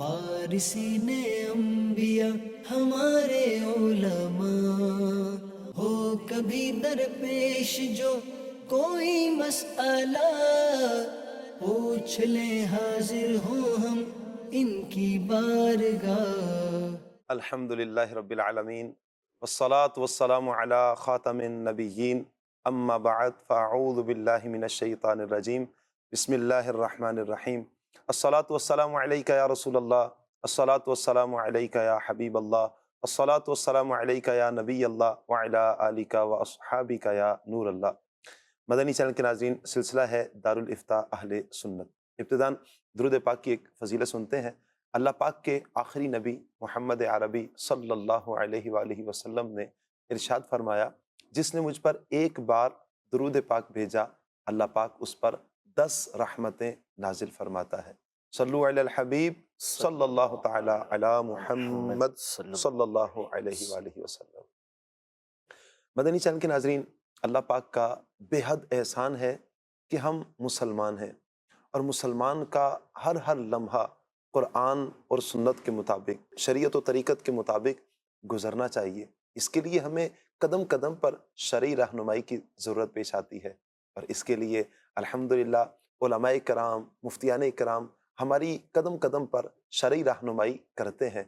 وارثین انبیاء ہمارے علماء، ہو کبھی درپیش جو کوئی مسئلہ، پوچھ لیں حاضر ہوں ہم ان کی بارگاہ۔ الحمد للہ رب العالمین والصلاة والسلام علی خاتم النبیین، اما بعد فاعوذ باللہ من الشیطان الرجیم، بسم اللہ الرحمن الرحیم۔ الصلاة والسلام علیک یا رسول اللہ، الصلاة والسلام علیک یا حبیب اللہ، الصلاة والسلام علیک یا نبی اللہ وعلی آلک واصحابک یا نور اللہ۔ مدنی چینل کے ناظرین، سلسلہ ہے دارالافتاء اہل سنت۔ ابتداً درود پاک کی ایک فضیلت سنتے ہیں۔ اللہ پاک کے آخری نبی محمد عربی صلی اللہ علیہ وآلہ وسلم نے ارشاد فرمایا، جس نے مجھ پر ایک بار درود پاک بھیجا، اللہ پاک اس پر 10 رحمتیں نازل فرماتا ہے۔ صلو علی الحبیب صلی اللہ تعالی علی محمد صلی اللہ علیہ وآلہ وسلم۔ مدنی چینل کے ناظرین، اللہ پاک کا بے حد احسان ہے کہ ہم مسلمان ہیں، اور مسلمان کا ہر لمحہ قرآن اور سنت کے مطابق، شریعت و طریقت کے مطابق گزرنا چاہیے۔ اس کے لیے ہمیں قدم قدم پر شرعی رہنمائی کی ضرورت پیش آتی ہے، اور اس کے لیے الحمدللہ علماء کرام، مفتیان کرام ہماری قدم قدم پر شرعی رہنمائی کرتے ہیں۔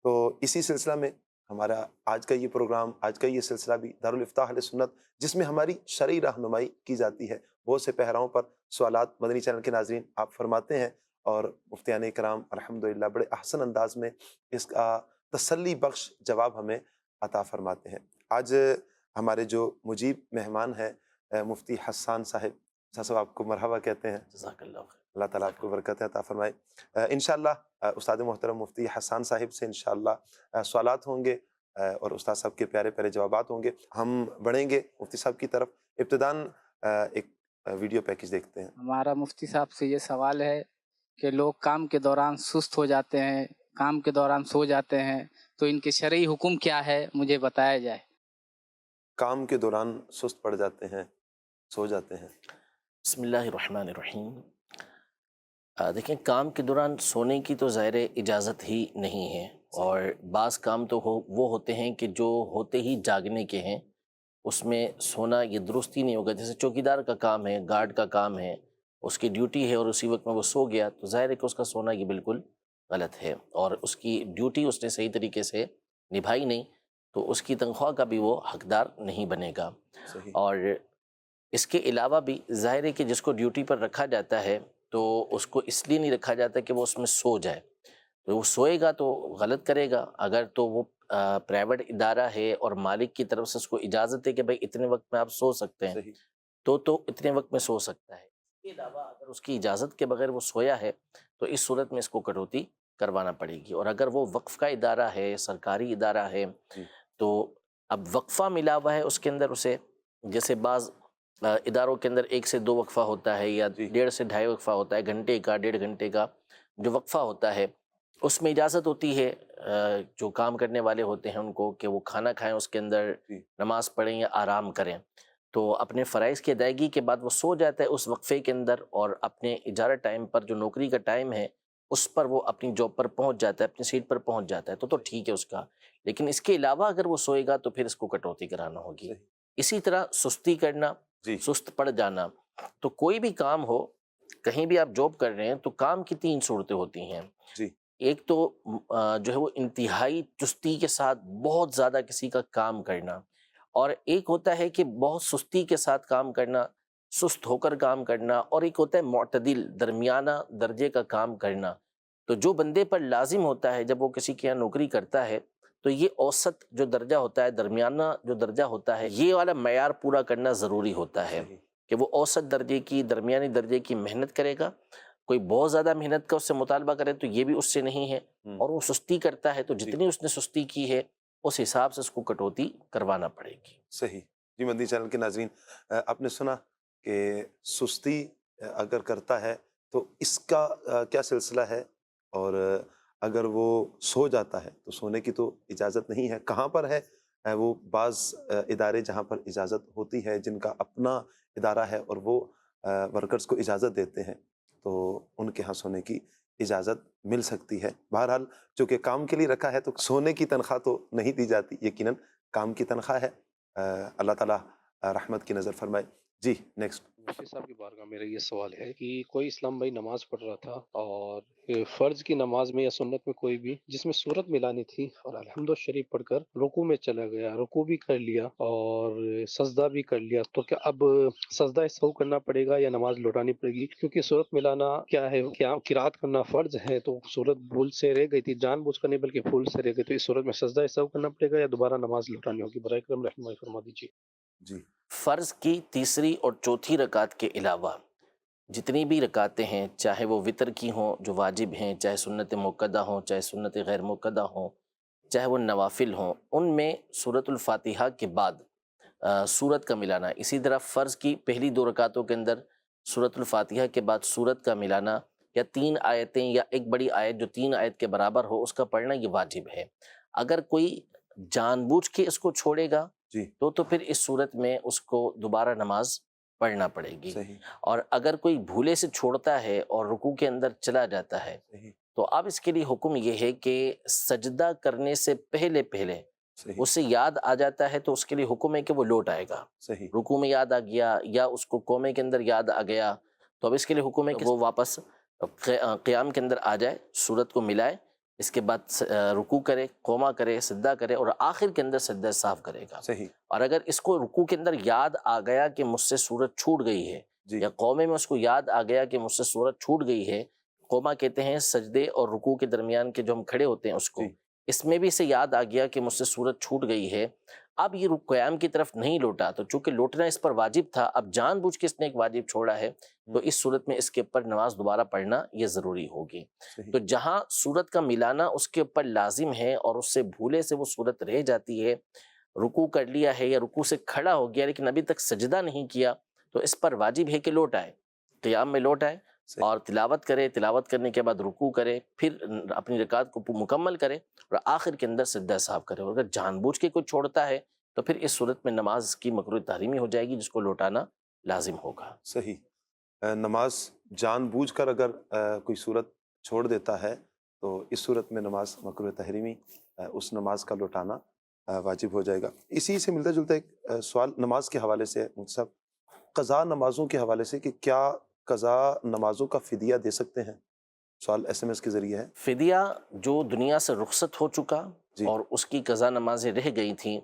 تو اسی سلسلہ میں ہمارا آج کا یہ پروگرام، آج کا یہ سلسلہ بھی دارالافتاء اہل سنت، جس میں ہماری شرعی رہنمائی کی جاتی ہے۔ بہت سے پہراؤں پر سوالات مدنی چینل کے ناظرین آپ فرماتے ہیں، اور مفتیان کرام الحمدللہ بڑے احسن انداز میں اس کا تسلی بخش جواب ہمیں عطا فرماتے ہیں۔ آج ہمارے جو مجیب مہمان ہیں مفتی حسان صاحب آپ کو مرحبا کہتے ہیں۔ جزاک اللہ خیر۔ اللہ تعالیٰ آپ کو برکت عطا فرمائے۔ انشاءاللہ استاد محترم مفتی حسان صاحب سے انشاءاللہ سوالات ہوں گے، اور استاد صاحب کے پیارے پیارے جوابات ہوں گے۔ ہم بڑھیں گے مفتی صاحب کی طرف۔ ابتداً ایک ویڈیو پیکج دیکھتے ہیں۔ ہمارا مفتی صاحب سے یہ سوال ہے کہ لوگ کام کے دوران سست ہو جاتے ہیں، کام کے دوران سو جاتے ہیں، تو ان کے شرعی حکم کیا ہے، مجھے بتایا جائے۔ کام کے دوران سست پڑ جاتے ہیں، سو جاتے ہیں۔ بسم اللہ الرحمن الرحیم۔ دیکھیں، کام کے دوران سونے کی تو ظاہر اجازت ہی نہیں ہے، اور بعض کام تو وہ ہوتے ہیں کہ جو ہوتے ہی جاگنے کے ہیں، اس میں سونا یہ درست ہی نہیں ہوگا۔ جیسے چوکیدار کا کام ہے، گارڈ کا کام ہے، اس کی ڈیوٹی ہے اور اسی وقت میں وہ سو گیا، تو ظاہر ہے کہ اس کا سونا یہ بالکل غلط ہے، اور اس کی ڈیوٹی اس نے صحیح طریقے سے نبھائی نہیں، تو اس کی تنخواہ کا بھی وہ حقدار نہیں بنے گا۔ صحیح۔ اور اس کے علاوہ بھی ظاہر ہے کہ جس کو ڈیوٹی پر رکھا جاتا ہے تو اس کو اس لیے نہیں رکھا جاتا کہ وہ اس میں سو جائے، تو وہ سوئے گا تو غلط کرے گا۔ اگر تو وہ پرائیویٹ ادارہ ہے اور مالک کی طرف سے اس کو اجازت ہے کہ بھائی اتنے وقت میں آپ سو سکتے ہیں، صحیح۔ تو اتنے وقت میں سو سکتا ہے۔ اس کے علاوہ اگر اس کی اجازت کے بغیر وہ سویا ہے تو اس صورت میں اس کو کٹوتی کروانا پڑے گی۔ اور اگر وہ وقف کا ادارہ ہے، سرکاری ادارہ ہے، جی۔ تو اب وقفہ ملا ہوا ہے اس کے اندر اسے، جیسے بعض اداروں کے اندر 1 سے 2 وقفہ ہوتا ہے، یا 1.5 سے 2.5 وقفہ ہوتا ہے، گھنٹے کا 1.5 گھنٹے کا جو وقفہ ہوتا ہے، اس میں اجازت ہوتی ہے جو کام کرنے والے ہوتے ہیں ان کو کہ وہ کھانا کھائیں اس کے اندر، نماز پڑھیں یا آرام کریں، تو اپنے فرائض کی ادائیگی کے بعد وہ سو جاتا ہے اس وقفے کے اندر، اور اپنے اجارہ ٹائم پر جو نوکری کا ٹائم ہے اس پر وہ اپنی جاب پر پہنچ جاتا ہے، اپنی سیٹ پر پہنچ جاتا ہے، تو ٹھیک ہے اس کا۔ لیکن اس کے علاوہ اگر وہ سوئے گا تو پھر اس کو کٹوتی کرانا ہوگی۔ اسی طرح سستی کرنا، سست پڑ جانا، تو کوئی بھی کام ہو، کہیں بھی آپ جاب کر رہے ہیں تو کام کی 3 صورتیں ہوتی ہیں۔ ایک تو جو ہے وہ انتہائی چستی کے ساتھ بہت زیادہ کسی کا کام کرنا، اور ایک ہوتا ہے کہ بہت سستی کے ساتھ کام کرنا، سست ہو کر کام کرنا، اور ایک ہوتا ہے معتدل درمیانہ درجے کا کام کرنا۔ تو جو بندے پر لازم ہوتا ہے جب وہ کسی کے یہاں نوکری کرتا ہے تو یہ اوسط جو درجہ ہوتا ہے، درمیانہ جو درجہ ہوتا ہے، یہ والا معیار پورا کرنا ضروری ہوتا ہے کہ وہ اوسط درجے کی، درمیانی درجے کی محنت کرے گا۔ کوئی بہت زیادہ محنت کا اس سے مطالبہ کرے تو یہ بھی اس سے نہیں ہے، اور وہ سستی کرتا ہے تو جتنی اس نے سستی کی ہے اس حساب سے اس کو کٹوتی کروانا پڑے گی۔ صحیح۔ جی مدنی چینل کے ناظرین، آپ نے سنا کہ سستی اگر کرتا ہے تو اس کا کیا سلسلہ ہے، اور اگر وہ سو جاتا ہے تو سونے کی تو اجازت نہیں ہے، کہاں پر ہے وہ؟ بعض ادارے جہاں پر اجازت ہوتی ہے، جن کا اپنا ادارہ ہے اور وہ ورکرز کو اجازت دیتے ہیں، تو ان کے ہاں سونے کی اجازت مل سکتی ہے. بہرحال چونکہ کام کے لیے رکھا ہے تو سونے کی تنخواہ تو نہیں دی جاتی، یقیناً کام کی تنخواہ ہے. اللہ تعالیٰ رحمت کی نظر فرمائے. جی نیکسٹ. مفتی صاحب کی بارگاہ میرا یہ سوال ہے کہ کوئی اسلام بھائی نماز پڑھ رہا تھا اور فرض کی نماز میں یا سنت میں کوئی بھی جس میں صورت ملانی تھی، اور الحمد شریف پڑھ کر رکوع میں چلا گیا، رکوع بھی کر لیا اور سجدہ بھی کر لیا، تو کیا اب سجدہ سہو کرنا پڑے گا یا نماز لوٹانی پڑے گی؟ کیونکہ صورت ملانا کیا ہے، کیا قرات کرنا فرض ہے، تو صورت بھول سے رہ گئی تھی، جان بوجھ کر نہیں بلکہ بھول سے رہ گئی، تو اس صورت میں سجدہ سہو کرنا پڑے گا یا دوبارہ نماز لوٹانی ہوگی؟ برائے کرم رحمۃ فرما دیجیے. جی فرض کی تیسری اور چوتھی رکعت کے علاوہ جتنی بھی رکعتیں ہیں، چاہے وہ وطر کی ہوں جو واجب ہیں، چاہے سنت مؤکدہ ہوں، چاہے سنت غیر مؤکدہ ہوں، چاہے وہ نوافل ہوں، ان میں سورۃ الفاتحہ کے بعد سورت کا ملانا. اسی طرح فرض کی پہلی 2 رکعتوں کے اندر سورۃ الفاتحہ کے بعد سورت کا ملانا، یا 3 آیتیں یا ایک بڑی آیت جو 3 آیت کے برابر ہو اس کا پڑھنا، یہ واجب ہے. اگر کوئی جان بوجھ کے اس کو چھوڑے گا جی تو پھر اس صورت میں اس کو دوبارہ نماز پڑھنا پڑے گی. صحیح اور اگر کوئی بھولے سے چھوڑتا ہے اور رکوع کے اندر چلا جاتا ہے صحیح تو اب اس کے لیے حکم یہ ہے کہ سجدہ کرنے سے پہلے صحیح اسے یاد آ جاتا ہے تو اس کے لیے حکم ہے کہ وہ لوٹ آئے گا. صحیح رکوع میں یاد آ گیا یا اس کو قومے کے اندر یاد آ گیا تو اب اس کے لیے حکم ہے کہ وہ واپس قیام کے اندر آ جائے، سورت کو ملائے، اس کے بعد رکوع کرے، قومہ کرے، سجدہ کرے اور آخر کے اندر سجدہ صاف کرے گا. صحیح اور اگر اس کو رکوع کے اندر یاد آ گیا کہ مجھ سے سورت چھوٹ گئی ہے، جی یا قومے میں اس کو یاد آ گیا کہ مجھ سے سورت چھوٹ گئی ہے، قومہ کہتے ہیں سجدے اور رکوع کے درمیان کے جو ہم کھڑے ہوتے ہیں اس کو، جی اس میں بھی اسے یاد آ گیا کہ مجھ سے سورت چھوٹ گئی ہے، اب یہ قیام کی طرف نہیں لوٹا، تو چونکہ لوٹنا اس پر واجب تھا، اب جان بوجھ کے اس نے ایک واجب چھوڑا ہے تو اس صورت میں اس کے اوپر نماز دوبارہ پڑھنا یہ ضروری ہوگی. صحیح تو جہاں سورت کا ملانا اس کے اوپر لازم ہے اور اس سے بھولے سے وہ سورت رہ جاتی ہے، رکوع کر لیا ہے یا رکوع سے کھڑا ہو گیا لیکن ابھی تک سجدہ نہیں کیا، تو اس پر واجب ہے کہ لوٹ آئے، قیام میں لوٹ آئے صحیح اور تلاوت کرے، تلاوت کرنے کے بعد رکوع کرے، پھر اپنی رکعت کو مکمل کرے اور آخر کے اندر سجدہ صاف کرے. اور اگر جان بوجھ کے کوئی چھوڑتا ہے تو پھر اس صورت میں نماز کی مکروہ تحریمی ہو جائے گی جس کو لوٹانا لازم ہوگا. صحیح. نماز جان بوجھ کر اگر کوئی صورت چھوڑ دیتا ہے تو اس صورت میں نماز مکروہ تحریمی، اس نماز کا لوٹانا واجب ہو جائے گا. اسی سے ملتا جلتا ایک سوال نماز کے حوالے سے مفتی صاحب، قضا نمازوں کے حوالے سے کہ کیا قضا نمازوں کا فدیہ دے سکتے ہیں؟ سوال SMS کے ذریعے ہے. فدیہ جو دنیا سے رخصت ہو چکا جی اور اس کی قضا نمازیں رہ گئی تھیں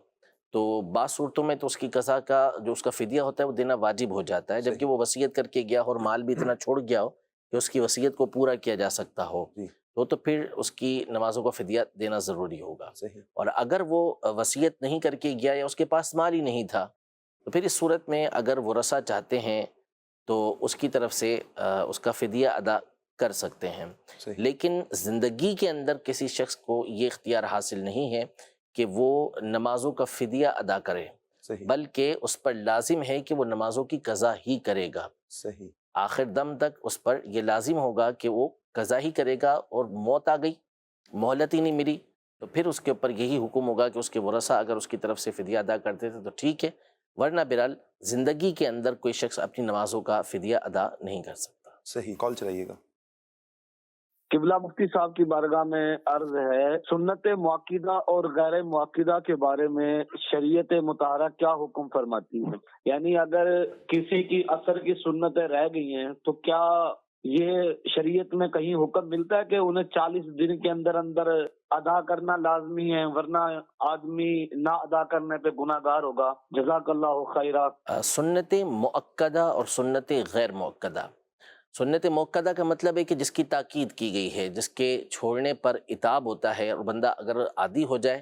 تو بعض صورتوں میں تو اس کی قضا کا جو اس کا فدیہ ہوتا ہے وہ دینا واجب ہو جاتا ہے، جبکہ وہ وصیت کر کے گیا اور مال بھی اتنا چھوڑ گیا ہو کہ اس کی وصیت کو پورا کیا جا سکتا ہو، جی تو پھر اس کی نمازوں کا فدیہ دینا ضروری ہوگا. صحیح اور اگر وہ وصیت نہیں کر کے گیا یا اس کے پاس مال ہی نہیں تھا تو پھر اس صورت میں اگر ورثہ چاہتے ہیں تو اس کی طرف سے اس کا فدیہ ادا کر سکتے ہیں. صحیح لیکن زندگی کے اندر کسی شخص کو یہ اختیار حاصل نہیں ہے کہ وہ نمازوں کا فدیہ ادا کرے، صحیح بلکہ اس پر لازم ہے کہ وہ نمازوں کی قضا ہی کرے گا. صحیح آخر دم تک اس پر یہ لازم ہوگا کہ وہ قضا ہی کرے گا، اور موت آ گئی، مہلت ہی نہیں ملی تو پھر اس کے اوپر یہی حکم ہوگا کہ اس کے ورثہ اگر اس کی طرف سے فدیہ ادا کرتے تھے تو ٹھیک ہے، ورنہ بہرحال زندگی کے اندر کوئی شخص اپنی نمازوں کا فدیہ ادا نہیں کر سکتا. صحیح. کال چلائیے گا. قبلہ مفتی صاحب کی بارگاہ میں عرض ہے، سنت مؤکدہ اور غیر مؤکدہ کے بارے میں شریعت مطہرہ کیا حکم فرماتی ہے؟ یعنی اگر کسی کی اثر کی سنتیں رہ گئی ہیں تو کیا یہ شریعت میں کہیں حکم ملتا ہے کہ انہیں 40 دن کے اندر اندر ادا کرنا لازمی ہے، ورنہ آدمی نہ ادا کرنے پہ گناہ گار ہوگا؟ جزاک اللہ خیرہ. سنت مؤکدہ اور سنت غیر مؤکدہ. سنت مؤکدہ کا مطلب ہے کہ جس کی تاکید کی گئی ہے، جس کے چھوڑنے پر عتاب ہوتا ہے، اور بندہ اگر عادی ہو جائے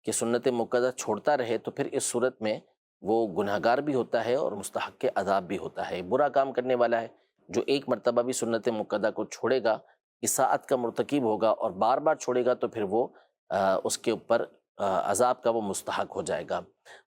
کہ سنت مؤکدہ چھوڑتا رہے تو پھر اس صورت میں وہ گناہگار بھی ہوتا ہے اور مستحق عذاب بھی ہوتا ہے، برا کام کرنے والا ہے. جو ایک مرتبہ بھی سنت مؤکدہ کو چھوڑے گا اساءت کا مرتکب ہوگا، اور بار بار چھوڑے گا تو پھر وہ اس کے اوپر عذاب کا وہ مستحق ہو جائے گا.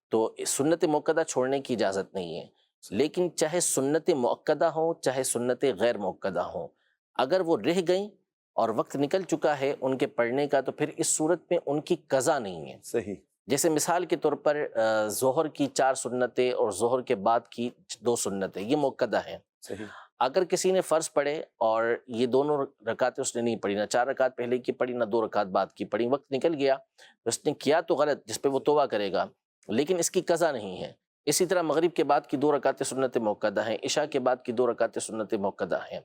تو سنت مؤکدہ چھوڑنے کی اجازت نہیں ہے، لیکن چاہے سنت مؤکدہ ہوں چاہے سنت غیر مؤکدہ ہوں، اگر وہ رہ گئیں اور وقت نکل چکا ہے ان کے پڑھنے کا تو پھر اس صورت میں ان کی قضا نہیں ہے. صحیح جیسے مثال کے طور پر ظہر کی 4 سنتیں اور ظہر کے بعد کی 2 سنتیں یہ مؤکدہ ہیں. صحیح اگر کسی نے فرض پڑھے اور یہ دونوں رکعتیں اس نے نہیں پڑھی، نہ 4 رکعت پہلے کی پڑھی نہ 2 رکعت بعد کی پڑھی، وقت نکل گیا تو اس نے کیا تو غلط، جس پہ وہ توبہ کرے گا، لیکن اس کی قضا نہیں ہے۔ اسی طرح مغرب کے بعد کی 2 رکعتیں سنت موقدہ ہیں، عشاء کے بعد کی 2 رکعتیں سنت موقدہ ہیں،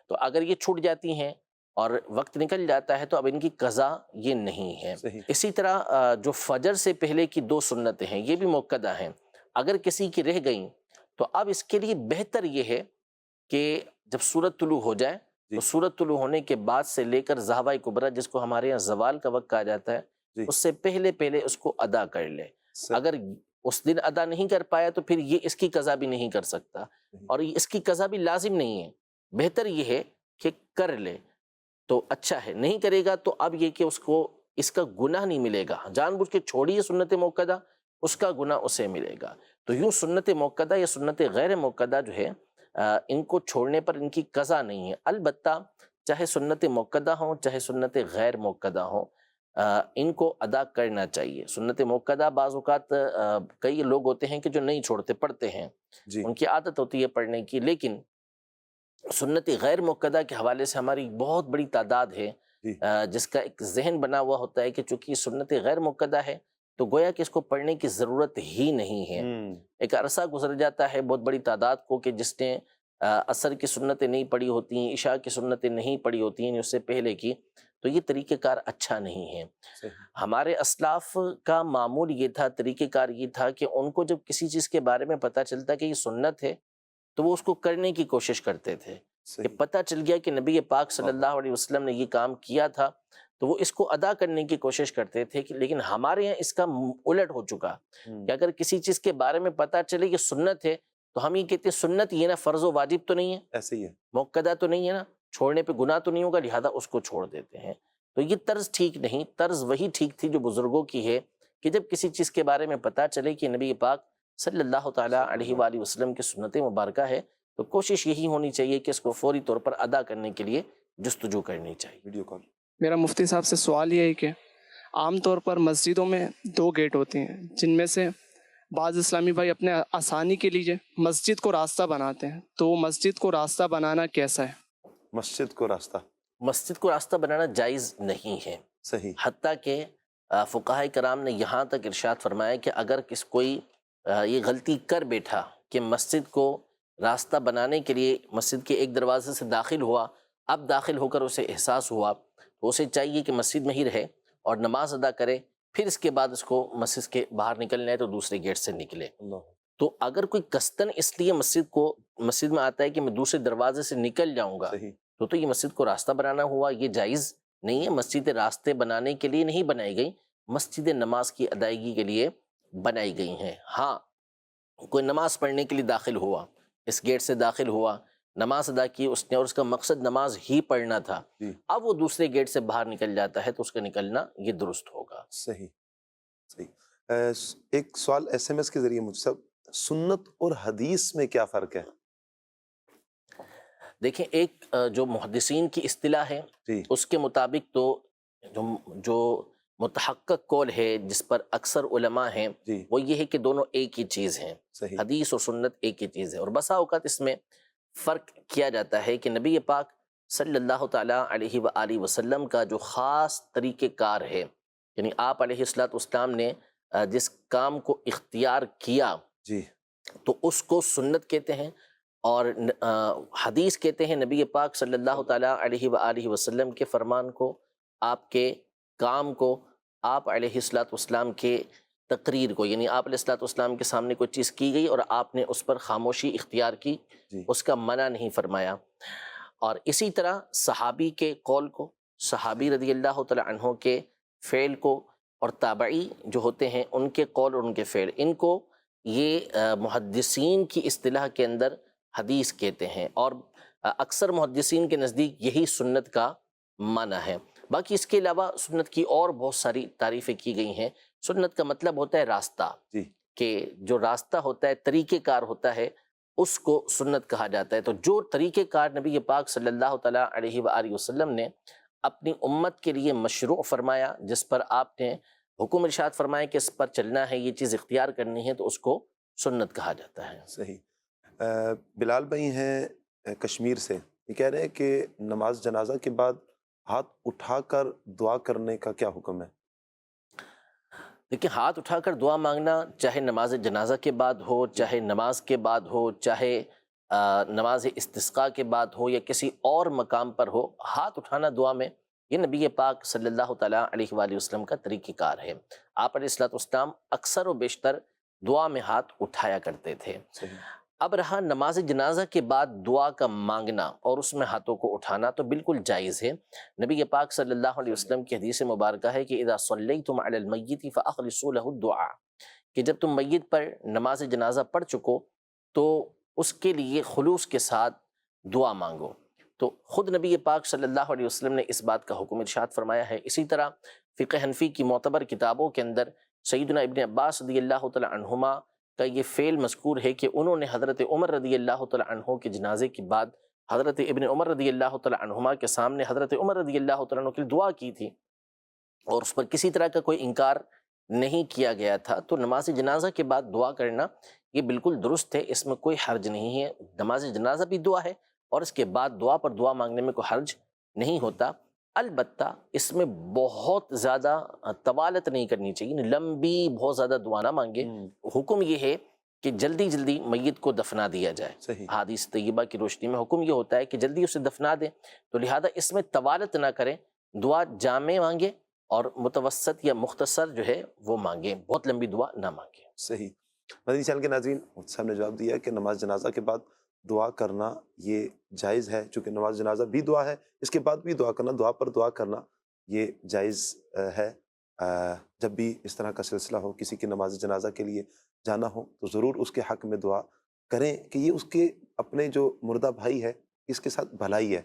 تو اگر یہ چھوٹ جاتی ہیں اور وقت نکل جاتا ہے تو اب ان کی قضا یہ نہیں ہے۔ صحیح۔ اسی طرح جو فجر سے پہلے کی 2 سنتیں ہیں یہ بھی موقدہ ہیں، اگر کسی کی رہ گئیں تو اب اس کے لیے بہتر یہ ہے کہ جب سورج طلوع ہو جائے تو سورج طلوع ہونے کے بعد سے لے کر ذہبہ کبریٰ، جس کو ہمارے یہاں زوال کا وقت کہا جاتا ہے، اس سے پہلے پہلے اس کو ادا کر لے۔ اگر اس دن ادا نہیں کر پایا تو پھر یہ اس کی قضا بھی نہیں کر سکتا، اور اس کی قضا بھی لازم نہیں ہے، بہتر یہ ہے کہ کر لے تو اچھا ہے، نہیں کرے گا تو اب یہ کہ اس کو اس کا گناہ نہیں ملے گا، جان بوجھ کے چھوڑیے سنت موقدہ، اس کا گناہ اسے ملے گا۔ تو یوں سنت موقدہ یا سنت غیر موقدہ جو ہے ان کو چھوڑنے پر ان کی قضا نہیں ہے، البتہ چاہے سنت موقدہ ہوں چاہے سنت غیر موقدہ ہوں ان کو ادا کرنا چاہیے۔ سنت موقدہ بعض اوقات کئی لوگ ہوتے ہیں کہ جو نہیں چھوڑتے، پڑھتے ہیں، ان کی عادت ہوتی ہے پڑھنے کی، لیکن سنت غیر موقدہ کے حوالے سے ہماری بہت بڑی تعداد ہے جس کا ایک ذہن بنا ہوا ہوتا ہے کہ چونکہ سنت غیر موقدہ ہے تو گویا کہ اس کو پڑھنے کی ضرورت ہی نہیں ہے۔ ایک عرصہ گزر جاتا ہے بہت بڑی تعداد کو کہ جس نے عصر کی سنتیں نہیں پڑھی ہوتی ہیں، عشاء کی سنتیں نہیں پڑھی ہوتی ہیں اس سے پہلے کی، تو یہ طریقہ کار اچھا نہیں ہے۔ ہمارے اسلاف کا معمول یہ تھا، طریقہ کار یہ تھا کہ ان کو جب کسی چیز کے بارے میں پتہ چلتا کہ یہ سنت ہے تو وہ اس کو کرنے کی کوشش کرتے تھے، کہ پتہ چل گیا کہ نبی پاک صلی اللہ علیہ وسلم نے یہ کام کیا تھا تو وہ اس کو ادا کرنے کی کوشش کرتے تھے، لیکن ہمارے یہاں اس کا الٹ ہو چکا کہ اگر کسی چیز کے بارے میں پتہ چلے کہ سنت ہے تو ہم یہ کہتے ہیں سنت یہ نا فرض و واجب تو نہیں ہے، ایسے ہی ہے، موقدہ تو نہیں ہے نا، چھوڑنے پہ گناہ تو نہیں ہوگا، لہذا اس کو چھوڑ دیتے ہیں۔ تو یہ طرز ٹھیک نہیں، طرز وہی ٹھیک تھی جو بزرگوں کی ہے کہ جب کسی چیز کے بارے میں پتہ چلے کہ نبی پاک صلی اللہ تعالیٰ علیہ وآلہ وسلم کی سنت مبارکہ ہے تو کوشش یہی ہونی چاہیے کہ اس کو فوری طور پر ادا کرنے کے لیے جستجو کرنی چاہیے۔ Video call. میرا مفتی صاحب سے سوال یہ ہے کہ عام طور پر مسجدوں میں 2 گیٹ ہوتے ہیں، جن میں سے بعض اسلامی بھائی اپنے آسانی کے لیے مسجد کو راستہ بناتے ہیں، تو مسجد کو راستہ بنانا کیسا ہے؟ مسجد کو راستہ، مسجد کو راستہ بنانا جائز نہیں ہے، صحیح، حتیٰ کہ فقہاء کرام نے یہاں تک ارشاد فرمایا کہ اگر کوئی یہ غلطی کر بیٹھا کہ مسجد کو راستہ بنانے کے لیے مسجد کے ایک دروازے سے داخل ہوا، اب داخل ہو کر اسے احساس ہوا تو اسے چاہیے کہ مسجد میں ہی رہے اور نماز ادا کرے، پھر اس کے بعد اس کو مسجد کے باہر نکلنا ہے تو دوسرے گیٹ سے نکلے۔ تو اگر کوئی قصداً اس لیے مسجد میں آتا ہے کہ میں دوسرے دروازے سے نکل جاؤں گا تو یہ مسجد کو راستہ بنانا ہوا، یہ جائز نہیں ہے۔ مسجد راستے بنانے کے لیے نہیں بنائی گئی، مسجد نماز کی ادائیگی کے لیے بنائی گئی ہیں۔ ہاں، کوئی نماز پڑھنے کے لیے داخل ہوا، اس گیٹ سے داخل ہوا، نماز ادا کی اس نے اور اس کا مقصد نماز ہی پڑھنا تھا، اب وہ دوسرے گیٹ سے باہر نکل جاتا ہے تو اس کا نکلنا یہ درست ہوگا۔ صحیح صحیح۔ ایک سوال ایس ایم ایس کے ذریعے مجھ سے، سنت اور حدیث میں کیا فرق ہے؟ دیکھیں، ایک جو محدثین کی اصطلاح ہے اس کے مطابق تو جو متحقق قول ہے جس پر اکثر علماء ہیں وہ یہ ہے کہ دونوں ایک ہی چیز ہیں، حدیث اور سنت ایک ہی چیز ہے، اور بسا اوقات اس میں فرق کیا جاتا ہے کہ نبی پاک صلی اللہ تعالیٰ علیہ وآلہ وسلم کا جو خاص طریقہ کار ہے، یعنی آپ علیہ السلام نے جس کام کو اختیار کیا تو اس کو سنت کہتے ہیں، اور حدیث کہتے ہیں نبی پاک صلی اللہ تعالیٰ علیہ وآلہ وسلم کے فرمان کو، آپ کے کام کو، آپ علیہ السلام کے تقریر کو، یعنی آپ علیہ السلام کے سامنے کوئی چیز کی گئی اور آپ نے اس پر خاموشی اختیار کی، اس کا منع نہیں فرمایا۔ اور اسی طرح صحابی کے قول کو، صحابی رضی اللہ تعالیٰ عنہ کے فعل کو، اور تابعی جو ہوتے ہیں ان کے قول اور ان کے فعل، ان کو یہ محدثین کی اصطلاح کے اندر حدیث کہتے ہیں، اور اکثر محدثین کے نزدیک یہی سنت کا معنی ہے۔ باقی اس کے علاوہ سنت کی اور بہت ساری تعریفیں کی گئی ہیں۔ سنت کا مطلب ہوتا ہے راستہ، کہ جو راستہ ہوتا ہے، طریقہ کار ہوتا ہے، اس کو سنت کہا جاتا ہے۔ تو جو طریقہ کار نبی پاک صلی اللہ تعالیٰ علیہ وآلہ وسلم نے اپنی امت کے لیے مشروع فرمایا، جس پر آپ نے حکم ارشاد فرمایا کہ اس پر چلنا ہے، یہ چیز اختیار کرنی ہے، تو اس کو سنت کہا جاتا ہے۔ صحیح۔ بلال بھائی ہیں کشمیر سے، یہ کہہ رہے ہیں کہ نماز جنازہ کے بعد ہاتھ اٹھا کر دعا کرنے کا کیا حکم ہے؟ دیکھیں، ہاتھ اٹھا کر دعا مانگنا چاہے نماز جنازہ کے بعد ہو، چاہے نماز کے بعد ہو، چاہے نماز استسقاء کے بعد ہو یا کسی اور مقام پر ہو، ہاتھ اٹھانا دعا میں یہ نبی پاک صلی اللہ تعالیٰ علیہ وآلہ وسلم کا طریقہ کار ہے۔ آپ علیہ الصلوۃ والسلام اکثر و بیشتر دعا میں ہاتھ اٹھایا کرتے تھے۔ صحیح۔ اب رہا نماز جنازہ کے بعد دعا کا مانگنا اور اس میں ہاتھوں کو اٹھانا، تو بالکل جائز ہے۔ نبی پاک صلی اللہ علیہ وسلم کی حدیث مبارکہ ہے کہ اذا صلیتم علی المیت فاخلصوا له الدعاء، کہ جب تم میت پر نماز جنازہ پڑھ چکو تو اس کے لیے خلوص کے ساتھ دعا مانگو۔ تو خود نبی پاک صلی اللہ علیہ وسلم نے اس بات کا حکم ارشاد فرمایا ہے۔ اسی طرح فقہ حنفی کی معتبر کتابوں کے اندر سیدنا ابن عباس رضی اللہ تعالی عنہما کا یہ فعل مذکور ہے کہ انہوں نے حضرت عمر رضی اللہ تعالی عنہ کے جنازے کے بعد حضرت ابن عمر رضی اللہ تعالی عنہما کے سامنے حضرت عمر رضی اللہ تعالی عنہ کے لیے دعا کی تھی اور اس پر کسی طرح کا کوئی انکار نہیں کیا گیا تھا۔ تو نماز جنازہ کے بعد دعا کرنا یہ بالکل درست ہے، اس میں کوئی حرج نہیں ہے۔ نماز جنازہ بھی دعا ہے اور اس کے بعد دعا پر دعا مانگنے میں کوئی حرج نہیں ہوتا۔ البتہ اس میں بہت زیادہ طوالت نہیں کرنی چاہیے، لمبی بہت زیادہ دعا نہ مانگے۔ حکم یہ ہے کہ جلدی جلدی میت کو دفنا دیا جائے۔ صحیح۔ حدیث طیبہ کی روشنی میں حکم یہ ہوتا ہے کہ جلدی اسے دفنا دیں، تو لہذا اس میں طوالت نہ کریں، دعا جامع مانگے اور متوسط یا مختصر جو ہے وہ مانگیں، بہت لمبی دعا نہ مانگیں۔ صحیح۔ مدنی چینل کے ناظرین، صاحب نے جواب دیا کہ نماز جنازہ کے بعد دعا کرنا یہ جائز ہے، چونکہ نماز جنازہ بھی دعا ہے، اس کے بعد بھی دعا کرنا، دعا پر دعا کرنا یہ جائز ہے۔ جب بھی اس طرح کا سلسلہ ہو، کسی کی نماز جنازہ کے لیے جانا ہو تو ضرور اس کے حق میں دعا کریں کہ یہ اس کے اپنے جو مردہ بھائی ہے اس کے ساتھ بھلائی ہے،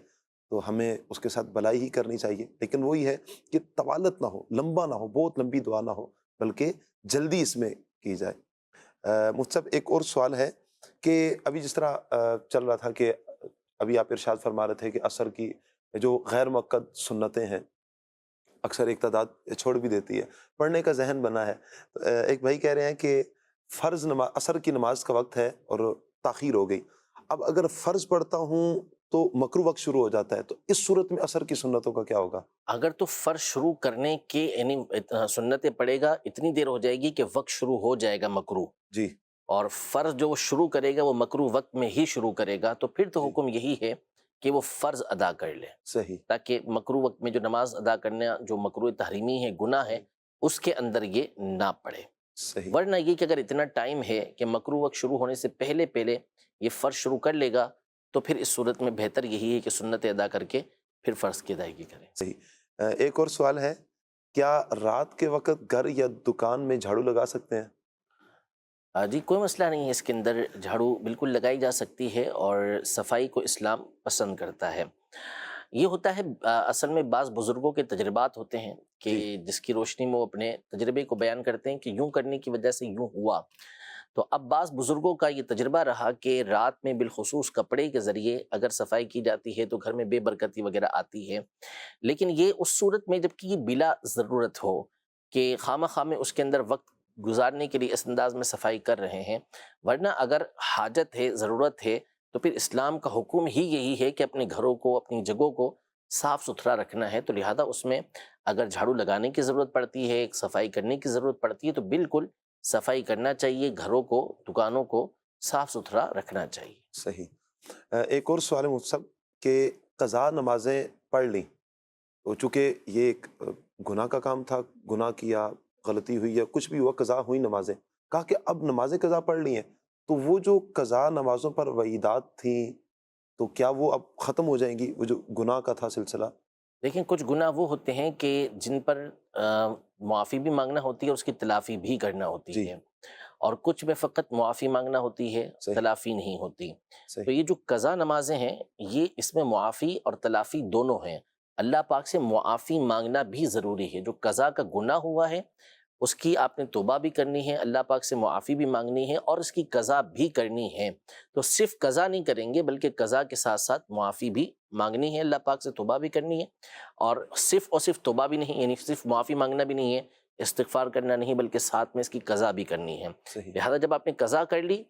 تو ہمیں اس کے ساتھ بھلائی ہی کرنی چاہیے، لیکن وہی ہے کہ طوالت نہ ہو، لمبا نہ ہو، بہت لمبی دعا نہ ہو، بلکہ جلدی اس میں کی جائے۔ مفتی صاحب، ایک اور سوال ہے کہ ابھی جس طرح چل رہا تھا کہ ابھی آپ ارشاد فرما رہے تھے کہ عصر کی جو غیر مؤکد سنتیں ہیں اکثر ایک تعداد چھوڑ بھی دیتی ہے، پڑھنے کا ذہن بنا ہے۔ ایک بھائی کہہ رہے ہیں کہ فرض نماز، عصر کی نماز کا وقت ہے اور تاخیر ہو گئی، اب اگر فرض پڑھتا ہوں تو مکروہ وقت شروع ہو جاتا ہے، تو اس صورت میں عصر کی سنتوں کا کیا ہوگا؟ اگر تو فرض شروع کرنے کے یعنی سنتیں پڑھے گا، اتنی دیر ہو جائے گی کہ وقت شروع ہو جائے گا مکروہ، جی، اور فرض جو وہ شروع کرے گا وہ مکروہ وقت میں ہی شروع کرے گا، تو پھر تو حکم یہی ہے کہ وہ فرض ادا کر لے، صحیح، تاکہ مکروہ وقت میں جو نماز ادا کرنا جو مکروہ تحریمی ہے، گناہ ہے، اس کے اندر یہ نہ پڑے۔ صحیح، ورنہ یہ کہ اگر اتنا ٹائم ہے کہ مکروہ وقت شروع ہونے سے پہلے پہلے یہ فرض شروع کر لے گا، تو پھر اس صورت میں بہتر یہی ہے کہ سنت ادا کر کے پھر فرض کی ادائیگی کریں۔ صحیح۔ ایک اور سوال ہے، کیا رات کے وقت گھر یا دکان میں جھاڑو لگا سکتے ہیں؟ جی، کوئی مسئلہ نہیں ہے، اس کے اندر جھاڑو بالکل لگائی جا سکتی ہے اور صفائی کو اسلام پسند کرتا ہے۔ یہ ہوتا ہے اصل میں بعض بزرگوں کے تجربات ہوتے ہیں کہ جس کی روشنی میں وہ اپنے تجربے کو بیان کرتے ہیں کہ یوں کرنے کی وجہ سے یوں ہوا۔ تو اب بعض بزرگوں کا یہ تجربہ رہا کہ رات میں بالخصوص کپڑے کے ذریعے اگر صفائی کی جاتی ہے تو گھر میں بے برکتی وغیرہ آتی ہے، لیکن یہ اس صورت میں جب کہ یہ بلا ضرورت ہو کہ خامہ خواہ اس کے اندر وقت گزارنے کے لیے اس انداز میں صفائی کر رہے ہیں، ورنہ اگر حاجت ہے، ضرورت ہے، تو پھر اسلام کا حکم ہی یہی ہے کہ اپنے گھروں کو، اپنی جگہوں کو صاف ستھرا رکھنا ہے، تو لہذا اس میں اگر جھاڑو لگانے کی ضرورت پڑتی ہے، صفائی کرنے کی ضرورت پڑتی ہے، تو بالکل صفائی کرنا چاہیے، گھروں کو، دکانوں کو صاف ستھرا رکھنا چاہیے۔ صحیح۔ ایک اور سوال ہے مفتی صاحب کہ قضا نمازیں پڑھ لیں تو چونکہ یہ ایک گناہ کا کام تھا، گناہ کیا، غلطی ہوئی یا کچھ بھی ہوا، قضا ہوئی نمازیں، کہا کہ اب نمازیں قضا پڑھ لی ہیں تو وہ جو قضا نمازوں پر وعیدات تھیں تو کیا وہ اب ختم ہو جائیں گی، وہ جو گناہ کا تھا سلسلہ؟ لیکن کچھ گناہ وہ ہوتے ہیں کہ جن پر معافی بھی مانگنا ہوتی ہے، اس کی تلافی بھی کرنا ہوتی ہے، اور کچھ میں فقط معافی مانگنا ہوتی ہے، تلافی نہیں ہوتی۔ تو یہ جو قضا نمازیں ہیں، یہ اس میں معافی اور تلافی دونوں ہیں۔ اللہ پاک سے معافی مانگنا بھی ضروری ہے، جو قضا کا گناہ ہوا ہے اس کی آپ نے توبہ بھی کرنی ہے، اللہ پاک سے معافی بھی مانگنی ہے اور اس کی قضا بھی کرنی ہے۔ تو صرف قضا نہیں کریں گے بلکہ قضا کے ساتھ ساتھ معافی بھی مانگنی ہے، اللہ پاک سے توبہ بھی کرنی ہے، اور صرف توبہ بھی نہیں، یعنی صرف معافی مانگنا بھی نہیں ہے، استغفار کرنا نہیں، بلکہ ساتھ میں اس کی قضا بھی کرنی ہے۔ لہذا جب آپ نے قضا کر لی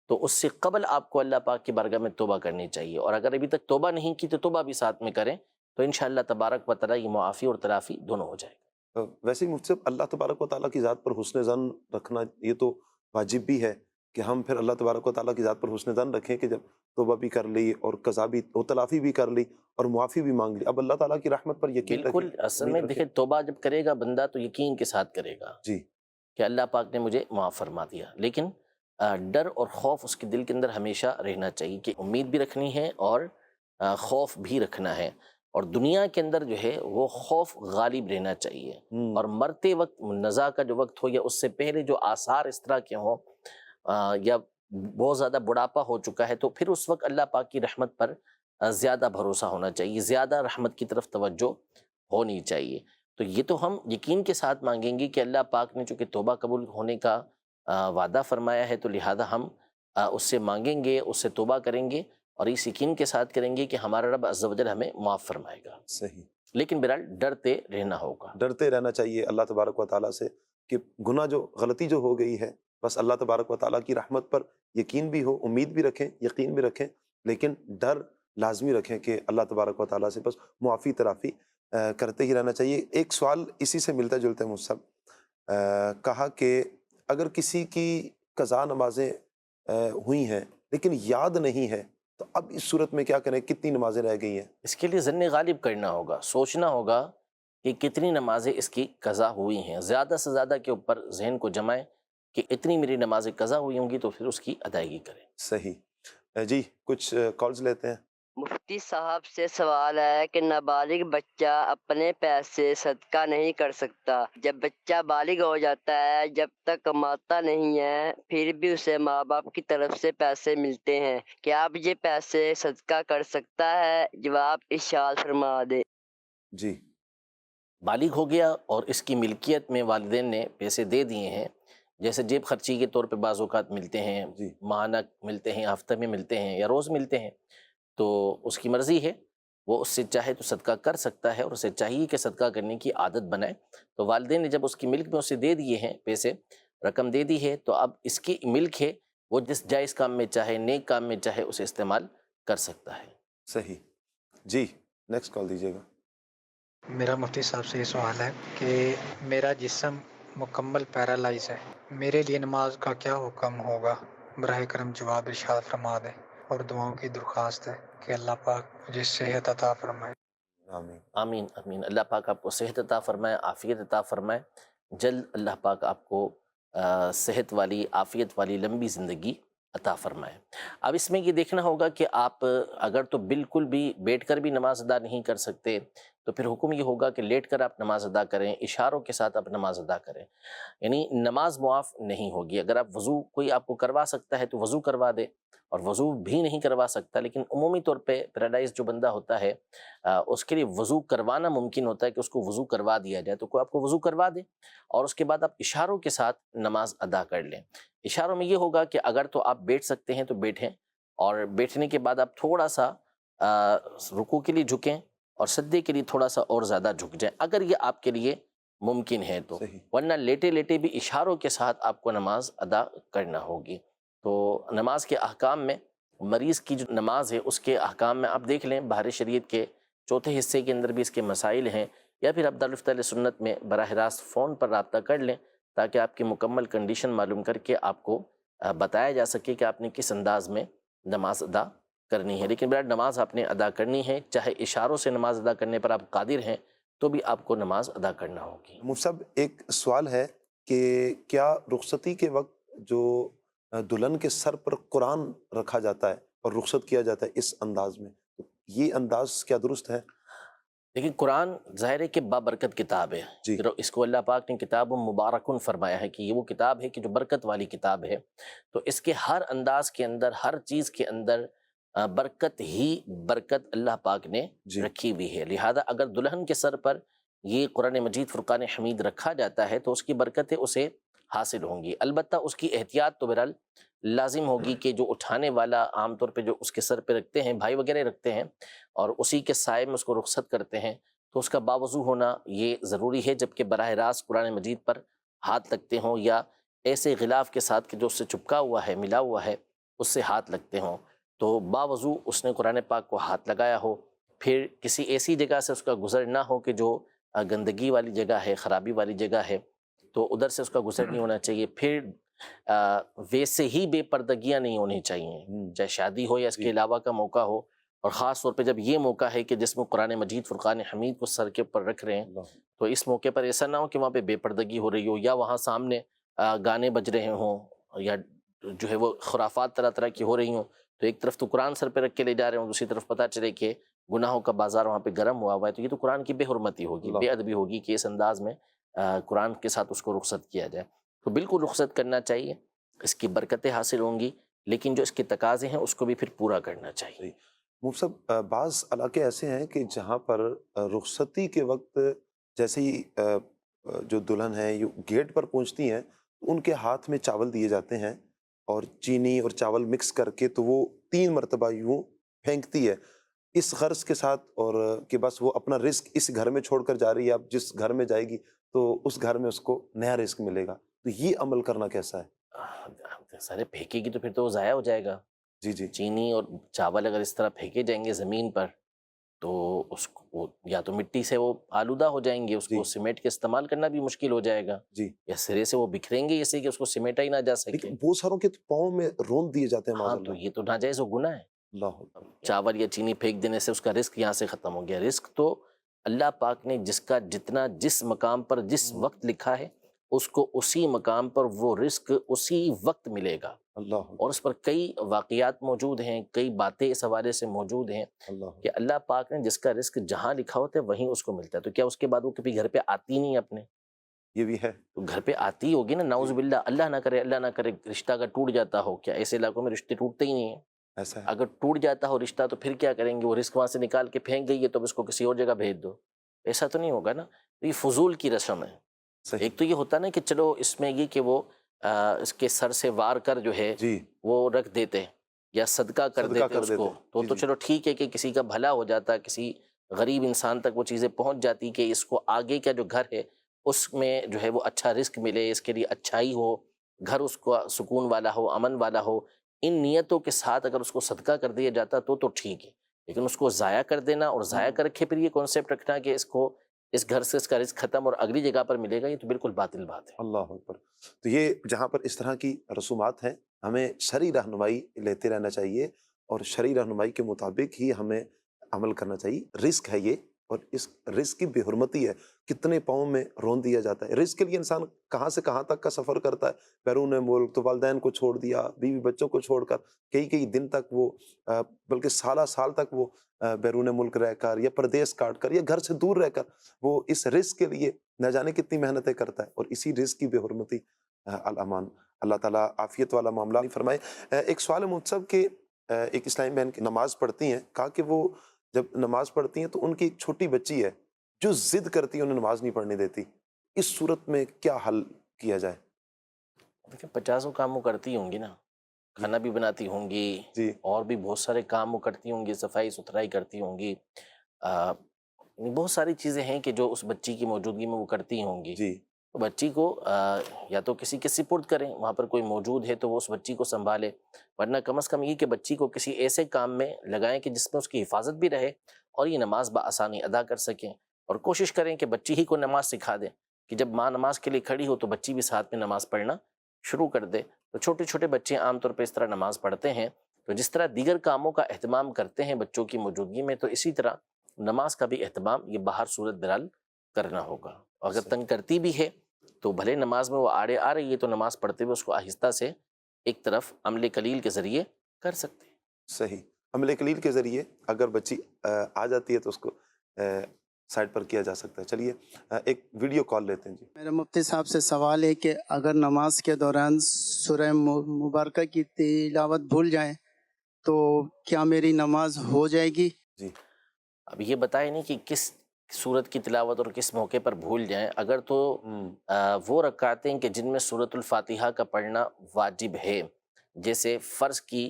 تو اس سے قبل آپ کو اللہ پاک کی بارگاہ میں توبہ کرنی چاہیے، اور اگر ابھی تک توبہ نہیں کی تو توبہ بھی ساتھ میں کریں، تو انشاءاللہ تبارک و تعالیٰ یہ معافی اور تلافی دونوں ہو جائے گا۔ ویسے ہی مفتی صاحب، اللہ تبارک و تعالیٰ کی ذات پر حسن ظن رکھنا یہ تو واجب بھی ہے کہ ہم پھر اللہ تبارک و تعالیٰ کی ذات پر حسن ظن رکھیں کہ جب توبہ بھی کر لی اور قضا بھی اور تلافی بھی کر لی اور معافی بھی مانگ لی، اب اللہ تعالیٰ کی رحمت پر یقین بالکل، رکھیں، اصل امید میں رکھیں۔ دیکھیں توبہ جب کرے گا بندہ تو یقین کے ساتھ کرے گا جی کہ اللہ پاک نے مجھے معاف فرما دیا، لیکن ڈر اور خوف اس کے دل کے اندر ہمیشہ رہنا چاہیے کہ امید بھی رکھنی ہے اور خوف بھی رکھنا ہے، اور دنیا کے اندر جو ہے وہ خوف غالب رہنا چاہیے، اور مرتے وقت نزا کا جو وقت ہو یا اس سے پہلے جو آثار اس طرح کے ہوں یا بہت زیادہ بڑھاپا ہو چکا ہے، تو پھر اس وقت اللہ پاک کی رحمت پر زیادہ بھروسہ ہونا چاہیے، زیادہ رحمت کی طرف توجہ ہونی چاہیے۔ تو یہ تو ہم یقین کے ساتھ مانگیں گے کہ اللہ پاک نے چونکہ توبہ قبول ہونے کا وعدہ فرمایا ہے، تو لہذا ہم اس سے مانگیں گے، اس سے توبہ کریں گے، اور اس یقین کے ساتھ کریں گے کہ ہمارا رب عز و جل ہمیں معاف فرمائے گا، صحیح، لیکن بہرحال ڈرتے رہنا ہوگا۔ ڈرتے رہنا چاہیے اللہ تبارک و تعالیٰ سے کہ گناہ جو غلطی جو ہو گئی ہے، بس اللہ تبارک و تعالیٰ کی رحمت پر یقین بھی ہو، امید بھی رکھیں، یقین بھی رکھیں، لیکن ڈر لازمی رکھیں کہ اللہ تبارک و تعالیٰ سے بس معافی ترافی کرتے ہی رہنا چاہیے۔ ایک سوال اسی سے ملتا جلتا ہے مجھ سے، کہا کہ اگر کسی کی قضا نمازیں ہوئی ہیں لیکن یاد نہیں ہے، تو اب اس صورت میں کیا کریں؟ کتنی نمازیں رہ گئی ہیں؟ اس کے لیے ظن غالب کرنا ہوگا، سوچنا ہوگا کہ کتنی نمازیں اس کی قضا ہوئی ہیں، زیادہ سے زیادہ کے اوپر ذہن کو جمائیں کہ اتنی میری نمازیں قضا ہوئی ہوں گی، تو پھر اس کی ادائیگی کریں۔ صحیح جی، کچھ کالز لیتے ہیں۔ مفتی صاحب سے سوال ہے کہ نابالغ بچہ اپنے پیسے صدقہ نہیں کر سکتا، جب بچہ بالغ ہو جاتا ہے جب تک کماتا نہیں ہے پھر بھی اسے ماں باپ کی طرف سے پیسے ملتے ہیں، کیا اب یہ پیسے صدقہ کر سکتا ہے؟ جواب ارشاد فرما دے۔ جی بالغ ہو گیا اور اس کی ملکیت میں والدین نے پیسے دے دیے ہیں، جیسے جیب خرچی کے طور پہ بعض اوقات ملتے ہیں، جی ماہانہ ملتے ہیں، ہفتہ میں ملتے ہیں یا روز ملتے ہیں، تو اس کی مرضی ہے، وہ اس سے چاہے تو صدقہ کر سکتا ہے، اور اسے چاہیے کہ صدقہ کرنے کی عادت بنائے۔ تو والدین نے جب اس کی ملک میں اسے دے دیے ہیں پیسے، رقم دے دی ہے، تو اب اس کی ملک ہے، وہ جس جائز کام میں چاہے، نیک کام میں چاہے، اسے استعمال کر سکتا ہے۔ صحیح جی، نیکسٹ کال دیجیے گا۔ میرا مفتی صاحب سے یہ سوال ہے کہ میرا جسم مکمل پیرالائز ہے، میرے لیے نماز کا کیا حکم ہوگا؟ براہ کرم جواب ارشاد فرما دیں، اور دعاؤں کی درخواست ہے کہ اللہ پاک مجھے صحت عطا فرمائے۔ آمین۔ آمین آمین، اللہ پاک آپ کو صحت عطا فرمائے، عافیت عطا فرمائے، جلد اللہ پاک آپ کو صحت والی، عافیت والی لمبی زندگی عطا فرمائے۔ اب اس میں یہ دیکھنا ہوگا کہ آپ اگر تو بالکل بھی بیٹھ کر بھی نماز ادا نہیں کر سکتے، تو پھر حکم یہ ہوگا کہ لیٹ کر آپ نماز ادا کریں، اشاروں کے ساتھ آپ نماز ادا کریں، یعنی نماز معاف نہیں ہوگی۔ اگر آپ وضو کوئی آپ کو کروا سکتا ہے تو وضو کروا دے، اور وضو بھی نہیں کروا سکتا، لیکن عمومی طور پہ پیراڈائز جو بندہ ہوتا ہے اس کے لیے وضو کروانا ممکن ہوتا ہے کہ اس کو وضو کروا دیا جائے، تو کوئی آپ کو وضو کروا دے، اور اس کے بعد آپ اشاروں کے ساتھ نماز ادا کر لیں۔ اشاروں میں یہ ہوگا کہ اگر تو آپ بیٹھ سکتے ہیں تو بیٹھیں، اور بیٹھنے کے بعد آپ تھوڑا سا رکوع کے لیے جھکیں، اور سجدے کے لیے تھوڑا سا اور زیادہ جھک جائیں اگر یہ آپ کے لیے ممکن ہے تو، صحیح۔ ورنہ لیٹے لیٹے بھی اشاروں کے ساتھ آپ کو نماز ادا کرنا ہوگی۔ تو نماز کے احکام میں مریض کی جو نماز ہے اس کے احکام میں آپ دیکھ لیں، بحر شریعت کے چوتھے حصے کے اندر بھی اس کے مسائل ہیں، یا پھر آپ دارالفتہ اہل سنت میں براہ راست فون پر رابطہ کر لیں تاکہ آپ کی مکمل کنڈیشن معلوم کر کے آپ کو بتایا جا سکے کہ آپ نے کس انداز میں نماز ادا کرنی ہے۔ لیکن برائے نماز آپ نے ادا کرنی ہے، چاہے اشاروں سے نماز ادا کرنے پر آپ قادر ہیں تو بھی آپ کو نماز ادا کرنا ہوگی۔ مفتی صاحب، ایک سوال ہے کہ کیا رخصتی کے وقت جو دلہن کے سر پر قرآن رکھا جاتا ہے اور رخصت کیا جاتا ہے اس انداز میں، یہ انداز کیا درست ہے؟ لیکن قرآن ظاہر ہے کہ بابرکت کتاب ہے، جی اس کو اللہ پاک نے کتاب مبارکن فرمایا ہے کہ یہ وہ کتاب ہے کہ جو برکت والی کتاب ہے، تو اس کے ہر انداز کے اندر، ہر چیز کے اندر برکت ہی برکت اللہ پاک نے جی رکھی ہوئی ہے۔ لہذا اگر دلہن کے سر پر یہ قرآن مجید فرقان حمید رکھا جاتا ہے تو اس کی برکتیں اسے حاصل ہوں گی، البتہ اس کی احتیاط تو بہرحال لازم ہوگی کہ جو اٹھانے والا عام طور پہ جو اس کے سر پہ رکھتے ہیں، بھائی وغیرہ رکھتے ہیں، اور اسی کے سائے میں اس کو رخصت کرتے ہیں، تو اس کا باوضو ہونا یہ ضروری ہے، جبکہ براہ راست قرآن مجید پر ہاتھ لگتے ہوں یا ایسے غلاف کے ساتھ کہ جو اس سے چپکا ہوا ہے، ملا ہوا ہے، اس سے ہاتھ لگتے ہوں تو باوضو اس نے قرآن پاک کو ہاتھ لگایا ہو، پھر کسی ایسی جگہ سے اس کا گزر نہ ہو کہ جو گندگی والی جگہ ہے، خرابی والی جگہ ہے، تو ادھر سے اس کا گزر نہیں ہونا چاہیے۔ پھر ویسے ہی بے پردگیاں نہیں ہونی چاہیے، چاہے شادی ہو یا اس کے علاوہ کا موقع ہو، اور خاص طور پہ جب یہ موقع ہے کہ جس میں قرآن مجید فرقان حمید کو سر کے اوپر رکھ رہے ہیں، تو اس موقع پر ایسا نہ ہو کہ وہاں پہ بے پردگی ہو رہی ہو، یا وہاں سامنے گانے بج رہے ہوں، یا جو ہے وہ خرافات طرح طرح کی ہو رہی ہوں، تو ایک طرف تو قرآن سر پہ رکھ کے لے جا رہے ہوں، دوسری طرف پتہ چلے کہ گناہوں کا بازار وہاں پہ گرم ہوا ہوا ہے، تو یہ تو قرآن کی بے حرمتی ہوگی، بے ادبی ہوگی کہ اس انداز میں قرآن کے ساتھ اس کو رخصت کیا جائے۔ تو بالکل رخصت کرنا چاہیے، اس کی برکتیں حاصل ہوں گی، لیکن جو اس کے تقاضے ہیں اس کو بھی پھر پورا کرنا چاہیے۔ مفتی صاحب، بعض علاقے ایسے ہیں کہ جہاں پر رخصتی کے وقت جیسے ہی جو دلہن ہے گیٹ پر پہنچتی ہیں، ان کے ہاتھ میں چاول دیے جاتے ہیں اور چینی اور چاول مکس کر کے تو وہ 3 مرتبہ یوں پھینکتی ہے اس غرض کے ساتھ، اور کہ بس وہ اپنا رزق اس گھر میں چھوڑ کر جا رہی ہے، اب جس گھر میں جائے گی تو اس گھر میں اس کو نیا رزق ملے گا، تو یہ عمل کرنا کیسا ہے؟ سارے پھینکے گی تو پھر تو وہ ضائع ہو جائے گا۔ جی جی چینی اور چاول اگر اس طرح پھینکے جائیں گے زمین پر تو اس کو یا تو مٹی سے وہ آلودہ ہو جائیں گے، اس کو سیمنٹ کے استعمال کرنا بھی مشکل ہو جائے گا، جی، یا سرے سے وہ بکھریں گے اسے کہ اس کو سمیٹا ہی نہ جا سکے۔ لیکن بہت ساروں کے تو پاؤں میں روند دیے جاتے ہیں، ہاں معاذ تو اللہ۔ یہ تو ناجائز و گناہ ہے۔ اللہ اکبر۔ چاول یا چینی پھینک دینے سے اس کا رزق یہاں سے ختم ہو گیا۔ رزق تو اللہ پاک نے جس کا جتنا جس مقام پر جس وقت لکھا ہے اس کو اسی مقام پر وہ رزق اسی وقت ملے گا، اللہ اکبر، اور اس پر کئی واقعات موجود ہیں، کئی باتیں اس حوالے سے موجود ہیں اللہ اکبر۔ کہ اللہ پاک نے جس کا رزق جہاں لکھا ہوتا ہے وہیں اس کو ملتا ہے، تو کیا اس کے بعد وہ کبھی گھر پہ آتی نہیں اپنے؟ یہ بھی ہے۔ تو گھر پہ آتی ہوگی نا، نعوذ باللہ، اللہ نہ کرے رشتہ اگر ٹوٹ جاتا ہو، کیا ایسے علاقوں میں رشتے ٹوٹتے ہی نہیں ہیں؟ ایسا ہے، اگر ٹوٹ جاتا ہو رشتہ تو پھر کیا کریں گے؟ وہ رزق وہاں سے نکال کے پھینک گئی ہے تو اب اس کو کسی اور جگہ بھیج دو، ایسا تو نہیں ہوگا نا۔ تو یہ فضول کی رسم ہے۔ صحیح، ایک تو یہ ہوتا نا کہ چلو اس میں یہ کہ وہ اس کے سر سے وار کر جو ہے جی، وہ رکھ دیتے یا صدقہ کر دیتے اس کو، تو جی، تو جی۔ چلو ٹھیک ہے کہ کسی کا بھلا ہو جاتا، کسی غریب انسان تک وہ چیزیں پہنچ جاتی کہ اس کو آگے کا جو گھر ہے اس میں جو ہے وہ اچھا رزق ملے، اس کے لیے اچھائی ہو، گھر اس کو سکون والا ہو، امن والا ہو، ان نیتوں کے ساتھ اگر اس کو صدقہ کر دیا جاتا تو ٹھیک ہے، لیکن اس کو ضائع کر دینا اور ضائع کر کے پھر یہ کانسیپٹ رکھنا کہ اس کو اس گھر سے اس کا رزق ختم اور اگلی جگہ پر ملے گا، یہ تو بالکل باطل بات ہے۔ اللہ اکبر۔ تو یہ جہاں پر اس طرح کی رسومات ہیں، ہمیں شرعی رہنمائی لیتے رہنا چاہیے اور شرعی رہنمائی کے مطابق ہی ہمیں عمل کرنا چاہیے۔ رزق ہے یہ، اور اس رزق کی بے حرمتی ہے، کتنے پاؤں میں رون دیا جاتا ہے۔ رزق کے لیے انسان کہاں سے کہاں تک کا سفر کرتا ہے، بیرون ملک، تو والدین کو چھوڑ دیا، بیوی بچوں کو چھوڑ کر کئی دن تک وہ بلکہ سالہ سال تک وہ بیرون ملک رہ کر یا پردیس کاٹ کر یا گھر سے دور رہ کر وہ اس رزق کے لیے نہ جانے کتنی محنتیں کرتا ہے، اور اسی رزق کی بے حرمتی الامان۔ اللہ تعالیٰ عافیت والا معاملہ فرمائے۔ ایک سوال ہے مفتی صاحب کہ ایک اسلامی بہن نماز پڑھتی ہیں، کہا کہ وہ جب نماز پڑھتی ہیں تو ان کی ایک چھوٹی بچی ہے جو ضد کرتی ہے، انہیں نماز نہیں پڑھنے دیتی، اس صورت میں کیا حل کیا جائے؟ دیکھیں 50 کام وہ کرتی ہوں گی نا، کھانا بھی بناتی ہوں گی، جی اور بھی بہت سارے کام وہ کرتی ہوں گی، صفائی ستھرائی کرتی ہوں گی، بہت ساری چیزیں ہیں کہ جو اس بچی کی موجودگی میں وہ کرتی ہوں گی۔ جی تو بچی کو یا تو کسی کے سپرد کریں، وہاں پر کوئی موجود ہے تو وہ اس بچی کو سنبھالے، ورنہ کم از کم یہ کہ بچی کو کسی ایسے کام میں لگائیں کہ جس میں اس کی حفاظت بھی رہے اور یہ نماز بآسانی ادا کر سکیں، اور کوشش کریں کہ بچی ہی کو نماز سکھا دیں کہ جب ماں نماز کے لیے کھڑی ہو تو بچی بھی ساتھ میں نماز پڑھنا شروع کر دے۔ تو چھوٹے چھوٹے بچے عام طور پہ اس طرح نماز پڑھتے ہیں، تو جس طرح دیگر کاموں کا اہتمام کرتے ہیں بچوں کی موجودگی میں، تو اسی طرح نماز کا بھی اہتمام یہ باہر صورت بہرحال کرنا ہوگا۔ اگر تنگ کرتی بھی ہے تو بھلے نماز میں وہ آڑے آ رہی ہے تو نماز پڑھتے ہوئے اس کو آہستہ سے ایک طرف عمل قلیل کے ذریعے کر سکتے ہیں۔ صحیح، عمل قلیل کے ذریعے اگر بچی آ جاتی ہے تو اس کو سائڈ پر کیا جا سکتا ہے۔ چلیے ایک ویڈیو کال لیتے ہیں۔ جی میرا مفتی صاحب سے سوال ہے کہ اگر نماز کے دوران سورہ مبارکہ کی تلاوت بھول جائیں تو کیا میری نماز ہو جائے گی؟ جی اب یہ بتائے نہیں کہ کس سورت کی تلاوت اور کس موقع پر بھول جائیں۔ اگر تو وہ رکعتیں کہ جن میں سورۃ الفاتحہ کا پڑھنا واجب ہے، جیسے فرض کی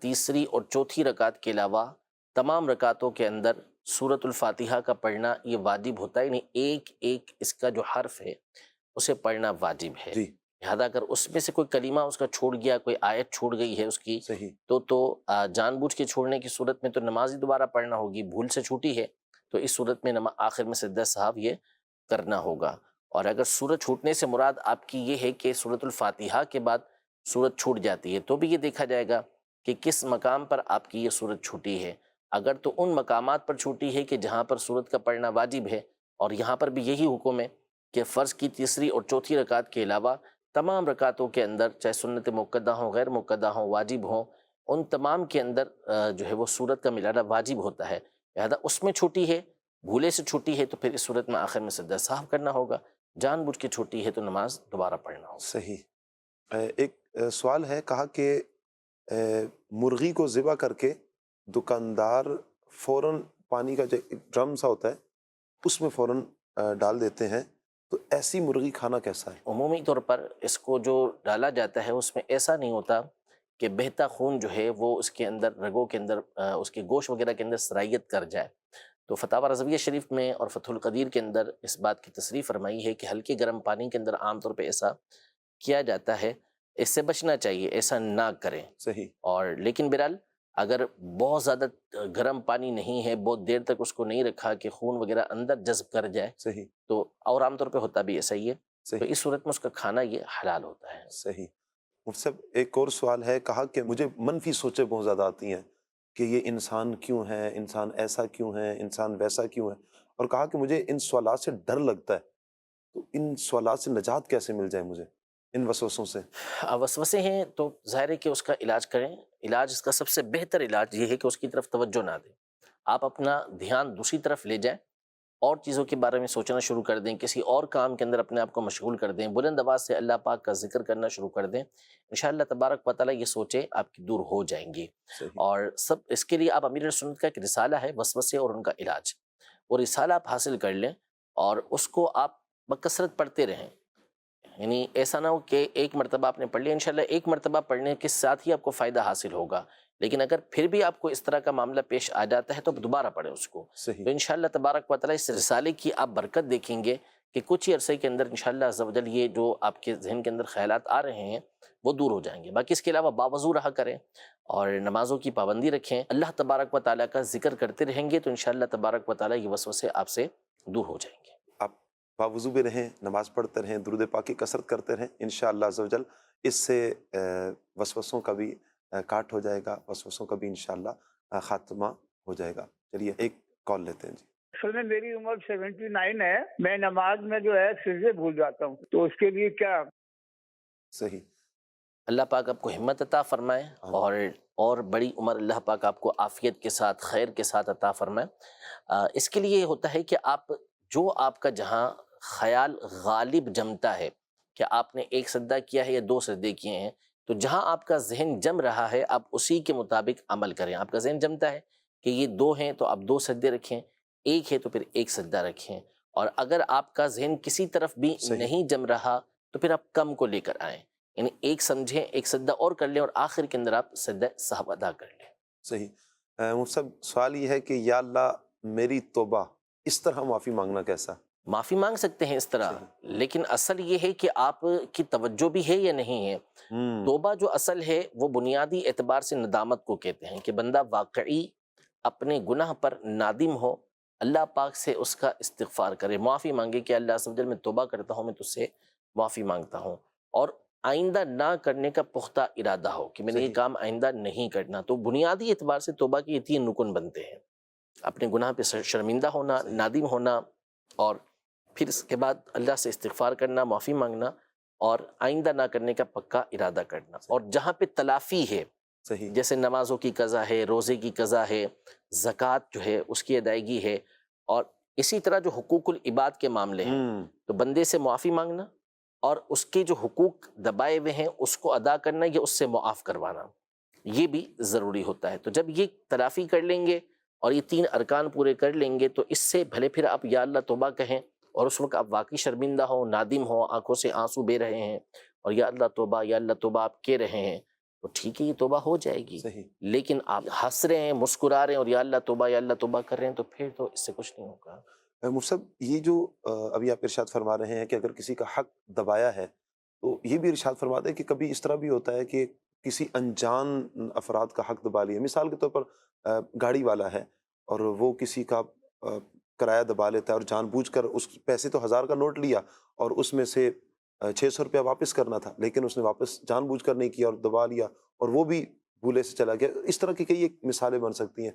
تیسری اور چوتھی رکعت کے علاوہ تمام رکعتوں کے اندر سورۃ الفاتحہ کا پڑھنا یہ واجب ہوتا ہے، یعنی ایک ایک اس کا جو حرف ہے اسے پڑھنا واجب ہے۔ جی لہٰذا اگر اس میں سے کوئی کلمہ اس کا چھوڑ گیا، کوئی آیت چھوڑ گئی ہے اس کی، صحیح، تو جان بوجھ کے چھوڑنے کی صورت میں تو نماز ہی دوبارہ پڑھنا ہوگی. بھول سے چھوٹی ہے تو اس صورت میں آخر میں سجدہ صاحب یہ کرنا ہوگا. اور اگر سورت چھوٹنے سے مراد آپ کی یہ ہے کہ سورۃ الفاتحہ کے بعد سورت چھوٹ جاتی ہے، تو بھی یہ دیکھا جائے گا کہ کس مقام پر آپ کی یہ سورت چھوٹی ہے. اگر تو ان مقامات پر چھوٹی ہے کہ جہاں پر سورت کا پڑھنا واجب ہے، اور یہاں پر بھی یہی حکم ہے کہ فرض کی تیسری اور چوتھی رکعت کے علاوہ تمام رکعتوں کے اندر، چاہے سنت مؤکدہ ہوں، غیر مؤکدہ ہوں، واجب ہوں، ان تمام کے اندر جو ہے وہ سورت کا ملانا واجب ہوتا ہے. لہذا اس میں چھوٹی ہے، بھولے سے چھوٹی ہے، تو پھر اس صورت میں آخر میں سجدہ صاحب کرنا ہوگا. جان بوجھ کے چھوٹی ہے تو نماز دوبارہ پڑھنا ہوگا. صحیح. ایک سوال ہے، کہا کہ مرغی کو ذبح کر کے دکاندار فوراً پانی کا جو ڈرم سا ہوتا ہے اس میں فوراً ڈال دیتے ہیں، تو ایسی مرغی کھانا کیسا ہے؟ عمومی طور پر اس کو جو ڈالا جاتا ہے اس میں ایسا نہیں ہوتا کہ بہتا خون جو ہے وہ اس کے اندر رگوں کے اندر اس کے گوشت وغیرہ کے اندر سرائیت کر جائے. تو فتاوی رضویہ شریف میں اور فتح القدیر کے اندر اس بات کی تصریح فرمائی ہے کہ ہلکے گرم پانی کے اندر عام طور پہ ایسا کیا جاتا ہے. اس سے بچنا چاہیے، ایسا نہ کریں. صحیح. اور لیکن بہرحال اگر بہت زیادہ گرم پانی نہیں ہے، بہت دیر تک اس کو نہیں رکھا کہ خون وغیرہ اندر جذب کر جائے، صحیح. تو اور عام طور پہ ہوتا بھی ایسا ہی ہے، تو صحیح. اس صورت میں اس کا کھانا یہ حلال ہوتا ہے. صحیح. مفتی صاحب ایک اور سوال ہے، کہا کہ مجھے منفی سوچیں بہت زیادہ آتی ہیں کہ یہ انسان کیوں ہے، انسان ایسا کیوں ہے، انسان ویسا کیوں ہے، اور کہا کہ مجھے ان سوالات سے ڈر لگتا ہے، تو ان سوالات سے نجات کیسے مل جائے مجھے ان وسوسوں سے؟ وسوسے ہیں تو ظاہر ہے کہ اس کا علاج کریں. علاج، اس کا سب سے بہتر علاج یہ ہے کہ اس کی طرف توجہ نہ دیں، آپ اپنا دھیان دوسری طرف لے جائیں، اور چیزوں کے بارے میں سوچنا شروع کر دیں، کسی اور کام کے اندر اپنے آپ کو مشغول کر دیں، بلند آواز سے اللہ پاک کا ذکر کرنا شروع کر دیں. انشاءاللہ تبارک و تعالیٰ یہ سوچیں آپ کی دور ہو جائیں گی. صحیح. اور سب اس کے لیے آپ امیر سنت کا ایک رسالہ ہے وسوسے اور ان کا علاج، وہ رسالہ آپ حاصل کر لیں اور اس کو آپ بکثرت پڑھتے رہیں. یعنی ایسا نہ ہو کہ ایک مرتبہ آپ نے پڑھ لیا، انشاءاللہ ایک مرتبہ پڑھنے کے ساتھ ہی آپ کو فائدہ حاصل ہوگا، لیکن اگر پھر بھی آپ کو اس طرح کا معاملہ پیش آ جاتا ہے تو آپ دوبارہ پڑھیں اس کو. صحیح. تو انشاءاللہ تبارک و تعالیٰ اس رسالے کی آپ برکت دیکھیں گے کہ کچھ ہی عرصے کے اندر انشاءاللہ عز و جل یہ جو آپ کے ذہن کے اندر خیالات آ رہے ہیں وہ دور ہو جائیں گے. باقی اس کے علاوہ باوضو رہا کریں اور نمازوں کی پابندی رکھیں، اللہ تبارک و تعالیٰ کا ذکر کرتے رہیں گے تو انشاءاللہ تبارک و تعالیٰ یہ وسوسے آپ سے دور ہو جائیں گے. آپ باوضو بھی رہیں، نماز پڑھتے رہیں، درود پاک کی کثرت کرتے رہیں، انشاءاللہ عز و جل اس سے وسوسوں کا بھی کاٹ ہو جائے گا، وسوسوں کا بھی انشاءاللہ خاتمہ ہو جائے گا. چلیے ایک کال لیتے ہیں. جی اصل میں میری عمر 79 ہے، میں نماز میں جو ہے سجدے بھول جاتا ہوں، تو اس کے لیے کیا؟ صحیح. اللہ پاک آپ کو ہمت عطا فرمائے اور بڑی عمر اللہ پاک آپ کو عافیت کے ساتھ، خیر کے ساتھ عطا فرمائے. اس کے لیے یہ ہوتا ہے کہ آپ کا جہاں خیال غالب جمتا ہے کہ آپ نے ایک سجدہ کیا ہے یا 2 سجدے کیے ہیں، تو جہاں آپ کا ذہن جم رہا ہے آپ اسی کے مطابق عمل کریں. آپ کا ذہن جمتا ہے کہ یہ 2 ہیں تو آپ 2 سجدے رکھیں، 1 ہے تو پھر 1 سجدہ رکھیں. اور اگر آپ کا ذہن کسی طرف بھی نہیں جم رہا تو پھر آپ کم کو لے کر آئیں، یعنی 1 سمجھیں، 1 سجدہ اور کر لیں اور آخر کے اندر آپ سجدہ صاحب ادا کر لیں. صحیح. مفتی صاحب سوال یہ ہے کہ یا اللہ میری توبہ، اس طرح معافی مانگنا کیسا؟ معافی مانگ سکتے ہیں اس طرح، لیکن اصل یہ ہے کہ آپ کی توجہ بھی ہے یا نہیں ہے. توبہ جو اصل ہے وہ بنیادی اعتبار سے ندامت کو کہتے ہیں کہ بندہ واقعی اپنے گناہ پر نادم ہو، اللہ پاک سے اس کا استغفار کرے، معافی مانگے کہ اللہ عز و جل میں توبہ کرتا ہوں، میں تجھ سے معافی مانگتا ہوں، اور آئندہ نہ کرنے کا پختہ ارادہ ہو کہ میں نے یہ کام آئندہ نہیں کرنا. تو بنیادی اعتبار سے توبہ کے یہ 3 رکن بنتے ہیں: اپنے گناہ پہ شرمندہ ہونا، نادم ہونا، اور پھر اس کے بعد اللہ سے استغفار کرنا، معافی مانگنا، اور آئندہ نہ کرنے کا پکا ارادہ کرنا. اور جہاں پہ تلافی ہے، جیسے نمازوں کی قضا ہے، روزے کی قضا ہے، زکوٰۃ جو ہے اس کی ادائیگی ہے، اور اسی طرح جو حقوق العباد کے معاملے ہیں، تو بندے سے معافی مانگنا اور اس کے جو حقوق دبائے ہوئے ہیں اس کو ادا کرنا یا اس سے معاف کروانا، یہ بھی ضروری ہوتا ہے. تو جب یہ تلافی کر لیں گے اور یہ 3 ارکان پورے کر لیں گے تو اس سے بھلے پھر آپ یا اللہ توبہ کہیں، اور اس وقت آپ واقعی شرمندہ ہو، نادم ہو، آنکھوں سے آنسو بہہ رہے ہیں اور یا اللہ توبہ آپ کہہ رہے ہیں، تو ٹھیک ہے یہ توبہ ہو جائے گی. لیکن آپ ہنس رہے ہیں، مسکرا رہے ہیں اور یا اللہ توبہ کر رہے ہیں تو پھر تو اس سے کچھ نہیں ہوگا. مفتی صاحب یہ جو ابھی آپ ارشاد فرما رہے ہیں کہ اگر کسی کا حق دبایا ہے تو یہ بھی ارشاد فرماتے ہیں کہ کبھی اس طرح بھی ہوتا ہے کہ کسی انجان افراد کا حق دبا لیا. مثال کے طور پر گاڑی والا ہے اور وہ کسی کا کرایہ دبا لیتا ہے اور جان بوجھ کر اس پیسے تو 1000 کا نوٹ لیا اور اس میں سے 600 روپیہ واپس کرنا تھا, لیکن اس نے واپس جان بوجھ کر نہیں کیا اور دبا لیا اور وہ بھی بھولے سے چلا گیا. اس طرح کی کئی ایک مثالیں بن سکتی ہیں.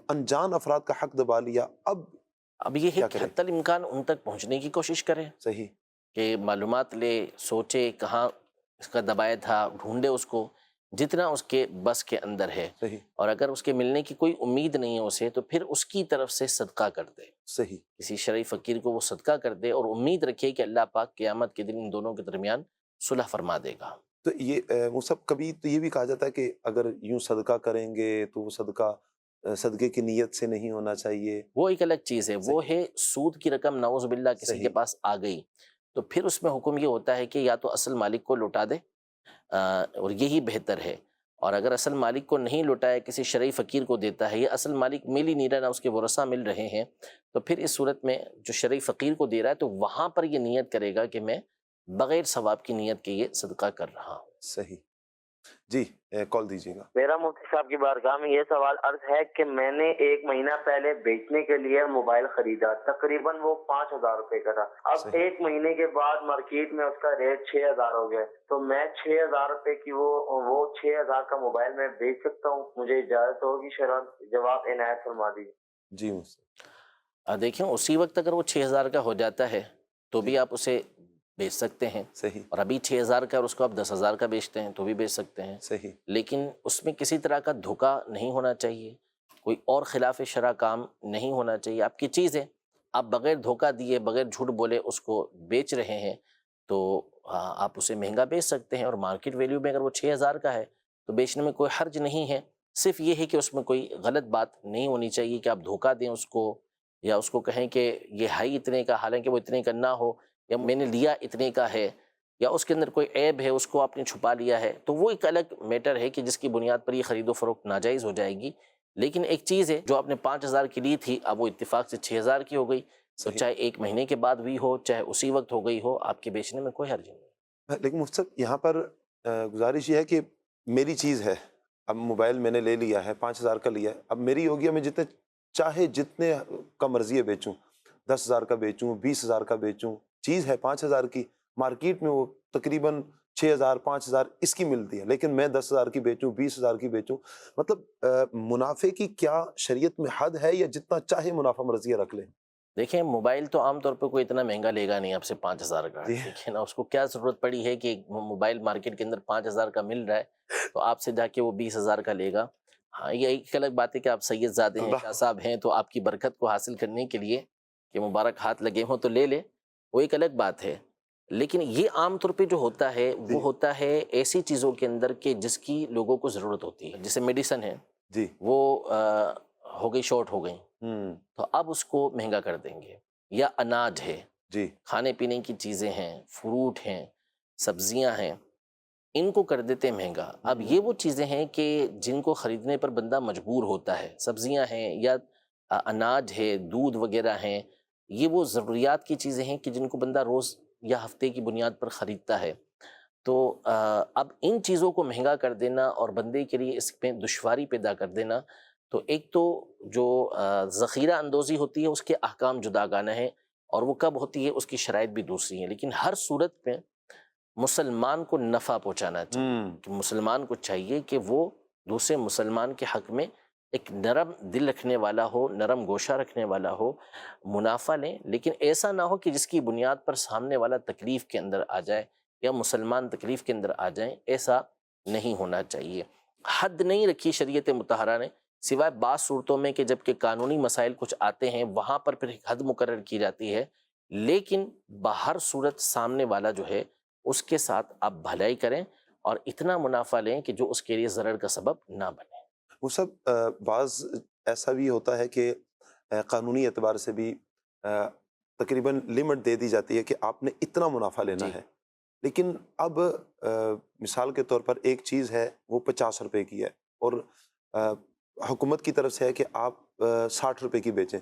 انجان افراد کا حق دبا لیا, اب یہ ہے کیا کہ کریں؟ حتی الامکان ان تک پہنچنے کی کوشش کریں صحیح. کہ معلومات لے, سوچے کہاں اس کا دبایا تھا, ڈھونڈے اس کو جتنا اس کے بس کے اندر ہے, صحیح. اور اگر اس کے ملنے کی کوئی امید نہیں ہے اسے تو پھر اس کی طرف سے صدقہ کر دے. صحیح. کسی شرعی فقیر کو وہ صدقہ کر دے اور امید رکھے کہ اللہ پاک قیامت کے دن ان دونوں کے درمیان صلح فرما دے گا. تو یہ وہ سب کبھی تو یہ بھی کہا جاتا ہے کہ اگر یوں صدقہ کریں گے تو وہ صدقہ صدقے کی نیت سے نہیں ہونا چاہیے. وہ ایک الگ چیز ہے, وہ ہے سود کی رقم نعوذ باللہ کسی صحیح. کے پاس آ گئی تو پھر اس میں حکم یہ ہوتا ہے کہ یا تو اصل مالک کو لوٹا دے, اور یہی بہتر ہے, اور اگر اصل مالک کو نہیں لوٹائے کسی شرعی فقیر کو دیتا ہے, یا اصل مالک مل ہی نہیں رہا, نہ اس کے ورثہ مل رہے ہیں, تو پھر اس صورت میں جو شرعی فقیر کو دے رہا ہے تو وہاں پر یہ نیت کرے گا کہ میں بغیر ثواب کی نیت کے یہ صدقہ کر رہا ہوں. صحیح. جی کال دیجیے گا. میرا مفتی صاحب کی بارگاہ میں یہ سوال عرض ہے کہ میں نے 1 مہینہ پہلے بیچنے کے لیے موبائل خریدا, تقریباً وہ 5000 روپے کا تھا. اب 1 مہینے کے بعد مارکیٹ میں اس کا ریٹ 6000 ہو گیا, تو میں 6000 روپے کی وہ 6000 کا موبائل میں بیچ سکتا ہوں؟ مجھے اجازت ہوگی شرعاً؟ جواب عنایت فرما دیجیے. جی دیکھیں اسی وقت اگر وہ 6000 کا ہو جاتا ہے تو بھی آپ اسے بیچ سکتے ہیں. صحیح. اور ابھی 6000 کا اور اس کو آپ 10000 کا بیچتے ہیں تو بھی بیچ سکتے ہیں. صحیح. لیکن اس میں کسی طرح کا دھوکہ نہیں ہونا چاہیے, کوئی اور خلاف شرع کام نہیں ہونا چاہیے. آپ کی چیز ہے, آپ بغیر دھوکہ دیے بغیر جھوٹ بولے اس کو بیچ رہے ہیں تو آپ اسے مہنگا بیچ سکتے ہیں, اور مارکیٹ ویلیو میں اگر وہ 6000 کا ہے تو بیچنے میں کوئی حرج نہیں ہے. صرف یہ ہے کہ اس میں کوئی غلط بات نہیں ہونی چاہیے کہ آپ دھوکہ دیں اس کو, یا اس کو کہیں کہ یہ ہے اتنے کا حالانکہ وہ اتنے کا نہ ہو, یا میں نے لیا اتنے کا ہے, یا اس کے اندر کوئی عیب ہے اس کو آپ نے چھپا لیا ہے, تو وہ ایک الگ میٹر ہے کہ جس کی بنیاد پر یہ خرید و فروخت ناجائز ہو جائے گی. لیکن ایک چیز ہے جو آپ نے 5000 کی لی تھی اب وہ اتفاق سے 6000 کی ہو گئی, تو چاہے 1 مہینے کے بعد بھی ہو چاہے اسی وقت ہو گئی ہو, آپ کے بیچنے میں کوئی حرج نہیں. لیکن مفتی صاحب یہاں پر گزارش یہ ہے کہ میری چیز ہے, اب موبائل میں نے لے لیا ہے 5000 کا لیا ہے, اب میری ہوگی, اب میں جتنے چاہے جتنے کا مرضی ہے بیچوں, 10000 کا بیچوں 20000 کا بیچوں, چیز ہے 5000 کی, مارکیٹ میں وہ تقریباً 6000 5000 اس کی ملتی ہے, لیکن میں 10000 کی بیچوں 20000 کی بیچوں. مطلب منافع کی کیا شریعت میں حد ہے, یا جتنا چاہے منافع مرضیہ رکھ لیں؟ دیکھیں موبائل تو عام طور پہ کوئی اتنا مہنگا لے گا نہیں آپ سے 5000 کا, دیکھیں نا اس کو کیا ضرورت پڑی ہے کہ موبائل مارکیٹ کے اندر 5000 کا مل رہا ہے تو آپ سے جا کے وہ 20000 کا لے گا. ہاں یہ ایک الگ بات ہے کہ آپ سید زادے ہیں, شاہ صاحب ہیں, تو آپ کی برکت کو حاصل کرنے کے لیے کہ مبارک ہاتھ لگے ہوں تو لے لے, وہ ایک الگ بات ہے. لیکن یہ عام طور پہ جو ہوتا ہے وہ ہوتا ہے ایسی چیزوں کے اندر کہ جس کی لوگوں کو ضرورت ہوتی ہے, جیسے میڈیسن ہے جی وہ ہو گئی, شارٹ ہو گئی, تو اب اس کو مہنگا کر دیں گے. یا اناج ہے جی, کھانے پینے کی چیزیں ہیں, فروٹ ہیں, سبزیاں ہیں, ان کو کر دیتے مہنگا. اب یہ وہ چیزیں ہیں کہ جن کو خریدنے پر بندہ مجبور ہوتا ہے, سبزیاں ہیں یا اناج ہے, دودھ وغیرہ ہیں, یہ وہ ضروریات کی چیزیں ہیں کہ جن کو بندہ روز یا ہفتے کی بنیاد پر خریدتا ہے. تو اب ان چیزوں کو مہنگا کر دینا اور بندے کے لیے اس میں دشواری پیدا کر دینا, تو ایک تو جو ذخیرہ اندوزی ہوتی ہے اس کے احکام جداگانہ ہیں, اور وہ کب ہوتی ہے اس کی شرائط بھی دوسری ہیں. لیکن ہر صورت میں مسلمان کو نفع پہنچانا چاہیے, کہ مسلمان کو چاہیے کہ وہ دوسرے مسلمان کے حق میں ایک نرم دل رکھنے والا ہو, نرم گوشہ رکھنے والا ہو, منافع لیں, لیکن ایسا نہ ہو کہ جس کی بنیاد پر سامنے والا تکلیف کے اندر آ جائے یا مسلمان تکلیف کے اندر آ جائیں. ایسا نہیں ہونا چاہیے. حد نہیں رکھی شریعت مطہرہ نے, سوائے بعض صورتوں میں کہ جب کہ قانونی مسائل کچھ آتے ہیں وہاں پر پھر حد مقرر کی جاتی ہے, لیکن بہر صورت سامنے والا جو ہے اس کے ساتھ آپ بھلائی کریں اور اتنا منافع لیں کہ جو اس کے لیے ضرر کا سبب نہ بنے. وہ سب بعض ایسا بھی ہوتا ہے کہ قانونی اعتبار سے بھی تقریباً لمٹ دے دی جاتی ہے کہ آپ نے اتنا منافع لینا ہے, لیکن اب مثال کے طور پر ایک چیز ہے وہ 50 روپے کی ہے اور حکومت کی طرف سے ہے کہ آپ 60 روپے کی بیچیں.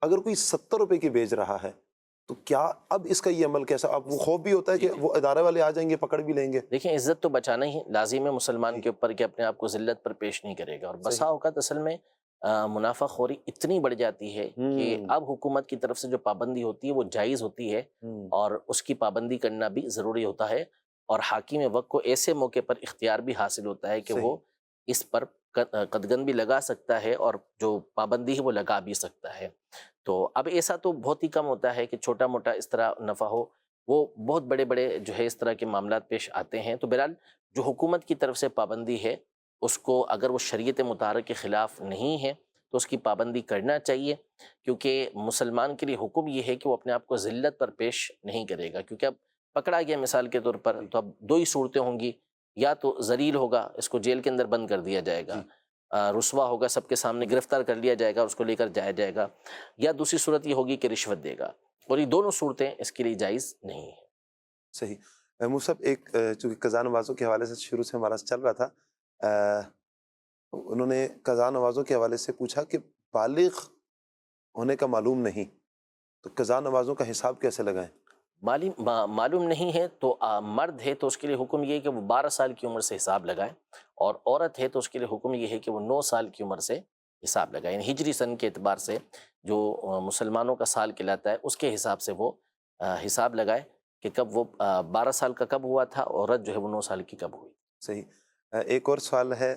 اگر کوئی 70 روپے کی بیچ رہا ہے تو کیا اب اس کا یہ عمل کیسا؟ اب وہ خوف بھی ہوتا ہے کہ وہ ادارے والے آ جائیں گے پکڑ بھی لیں گے؟ دیکھیں عزت تو بچانا ہی لازم ہے مسلمان کے اوپر کہ اپنے آپ کو ذلت پر پیش نہیں کرے گا، اور بسا اوقات اصل میں منافع خوری اتنی بڑھ جاتی ہے کہ اب حکومت کی طرف سے جو پابندی ہوتی ہے وہ جائز ہوتی ہے، اور اس کی پابندی کرنا بھی ضروری ہوتا ہے، اور حاکم وقت کو ایسے موقع پر اختیار بھی حاصل ہوتا ہے کہ وہ اس پر قدغن بھی لگا سکتا ہے، اور جو پابندی ہے وہ لگا بھی سکتا ہے۔ تو اب ایسا تو بہت ہی کم ہوتا ہے کہ چھوٹا موٹا اس طرح نفع ہو، وہ بہت بڑے بڑے جو ہے اس طرح کے معاملات پیش آتے ہیں۔ تو بہرحال جو حکومت کی طرف سے پابندی ہے اس کو اگر وہ شریعت مطہرہ کے خلاف نہیں ہے تو اس کی پابندی کرنا چاہیے، کیونکہ مسلمان کے لیے حکم یہ ہے کہ وہ اپنے آپ کو ذلت پر پیش نہیں کرے گا، کیونکہ اب پکڑا گیا مثال کے طور پر تو اب دو ہی صورتیں ہوں گی، یا تو ذلیل ہوگا، اس کو جیل کے اندر بند کر دیا جائے گا، رسوا ہوگا، سب کے سامنے گرفتار کر لیا جائے گا، اس کو لے کر جایا جائے گا، یا دوسری صورت یہ ہوگی کہ رشوت دے گا، اور یہ دونوں صورتیں اس کے لیے جائز نہیں ہیں۔ صحیح۔ محمود صاحب، ایک چونکہ قضا نمازوں کے حوالے سے شروع سے ہمارا چل رہا تھا، انہوں نے قضا نمازوں کے حوالے سے پوچھا کہ بالغ ہونے کا معلوم نہیں تو قضا نمازوں کا حساب کیسے لگائیں؟ معلوم نہیں ہے تو مرد ہے تو اس کے لیے حکم یہ ہے کہ وہ 12 سال کی عمر سے حساب لگائے، اور عورت ہے تو اس کے لیے حکم یہ ہے کہ وہ 9 سال کی عمر سے حساب لگائے، یعنی ہجری سن کے اعتبار سے جو مسلمانوں کا سال کہلاتا ہے اس کے حساب سے وہ حساب لگائے کہ کب وہ 12 سال کا کب ہوا تھا، عورت جو ہے وہ 9 سال کی کب ہوئی۔ صحیح۔ ایک اور سوال ہے،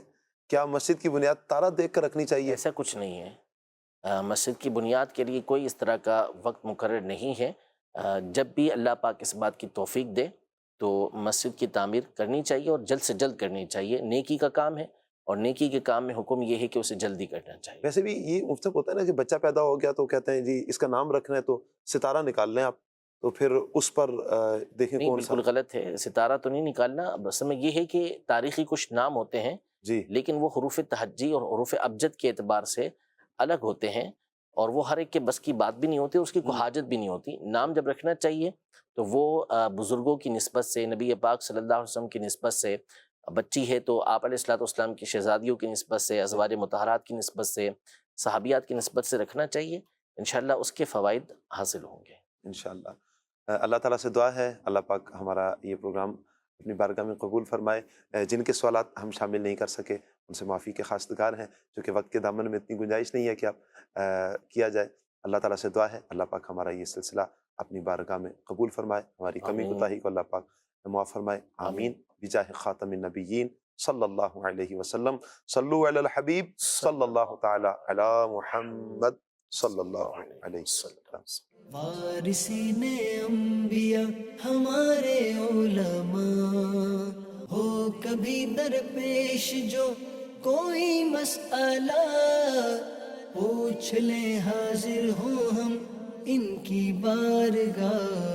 کیا مسجد کی بنیاد تارا دیکھ کر رکھنی چاہیے؟ ایسا کچھ نہیں ہے، مسجد کی بنیاد کے لیے کوئی اس طرح کا وقت مقرر نہیں ہے، جب بھی اللہ پاک اس بات کی توفیق دے تو مسجد کی تعمیر کرنی چاہیے، اور جلد سے جلد کرنی چاہیے، نیکی کا کام ہے، اور نیکی کے کام میں حکم یہ ہے کہ اسے جلدی کرنا چاہیے۔ ویسے بھی یہ مفت ہوتا ہے نا کہ بچہ پیدا ہو گیا تو کہتے ہیں جی اس کا نام رکھنا ہے تو ستارہ نکال لیں آپ، تو پھر اس پر دیکھیں نہیں، کون سا۔ بالکل غلط ہے، ستارہ تو نہیں نکالنا، اصل میں یہ ہے کہ تاریخی کچھ نام ہوتے ہیں جی، لیکن وہ حروف تہجی اور حروف ابجد کے اعتبار سے الگ ہوتے ہیں، اور وہ ہر ایک کے بس کی بات بھی نہیں ہوتی، اس کی کوئی حاجت بھی نہیں ہوتی۔ نام جب رکھنا چاہیے تو وہ بزرگوں کی نسبت سے، نبی پاک صلی اللہ علیہ وسلم کی نسبت سے، بچی ہے تو آپ علیہ الصلوۃ والسلام کی شہزادیوں کی نسبت سے، ازواج مطہرات کی نسبت سے، صحابیات کی نسبت سے رکھنا چاہیے، انشاءاللہ اس کے فوائد حاصل ہوں گے انشاءاللہ۔ اللہ تعالیٰ سے دعا ہے اللہ پاک ہمارا یہ پروگرام اپنی بارگاہ میں قبول فرمائے۔ جن کے سوالات ہم شامل نہیں کر سکے ان سے معافی کے خواستگار ہیں، چونکہ وقت کے دامن میں اتنی گنجائش نہیں ہے کہ آپ کیا جائے۔ اللہ تعالیٰ سے دعا ہے اللہ پاک ہمارا یہ سلسلہ اپنی بارگاہ میں قبول فرمائے، ہماری کمی کوتاہی کو اللہ پاک معاف فرمائے، آمین بجاہ خاتم النبیین صلی اللہ علیہ وسلم۔ صلو علی الحبیب صلی اللہ تعالی علی محمد صلی اللہ علیہ وسلم۔ وارثین انبیاء ہمارے علماء، ہو کبھی درپیش جو کوئی مسئلہ، پوچھ لیں حاضر ہوں ہم ان کی بارگاہ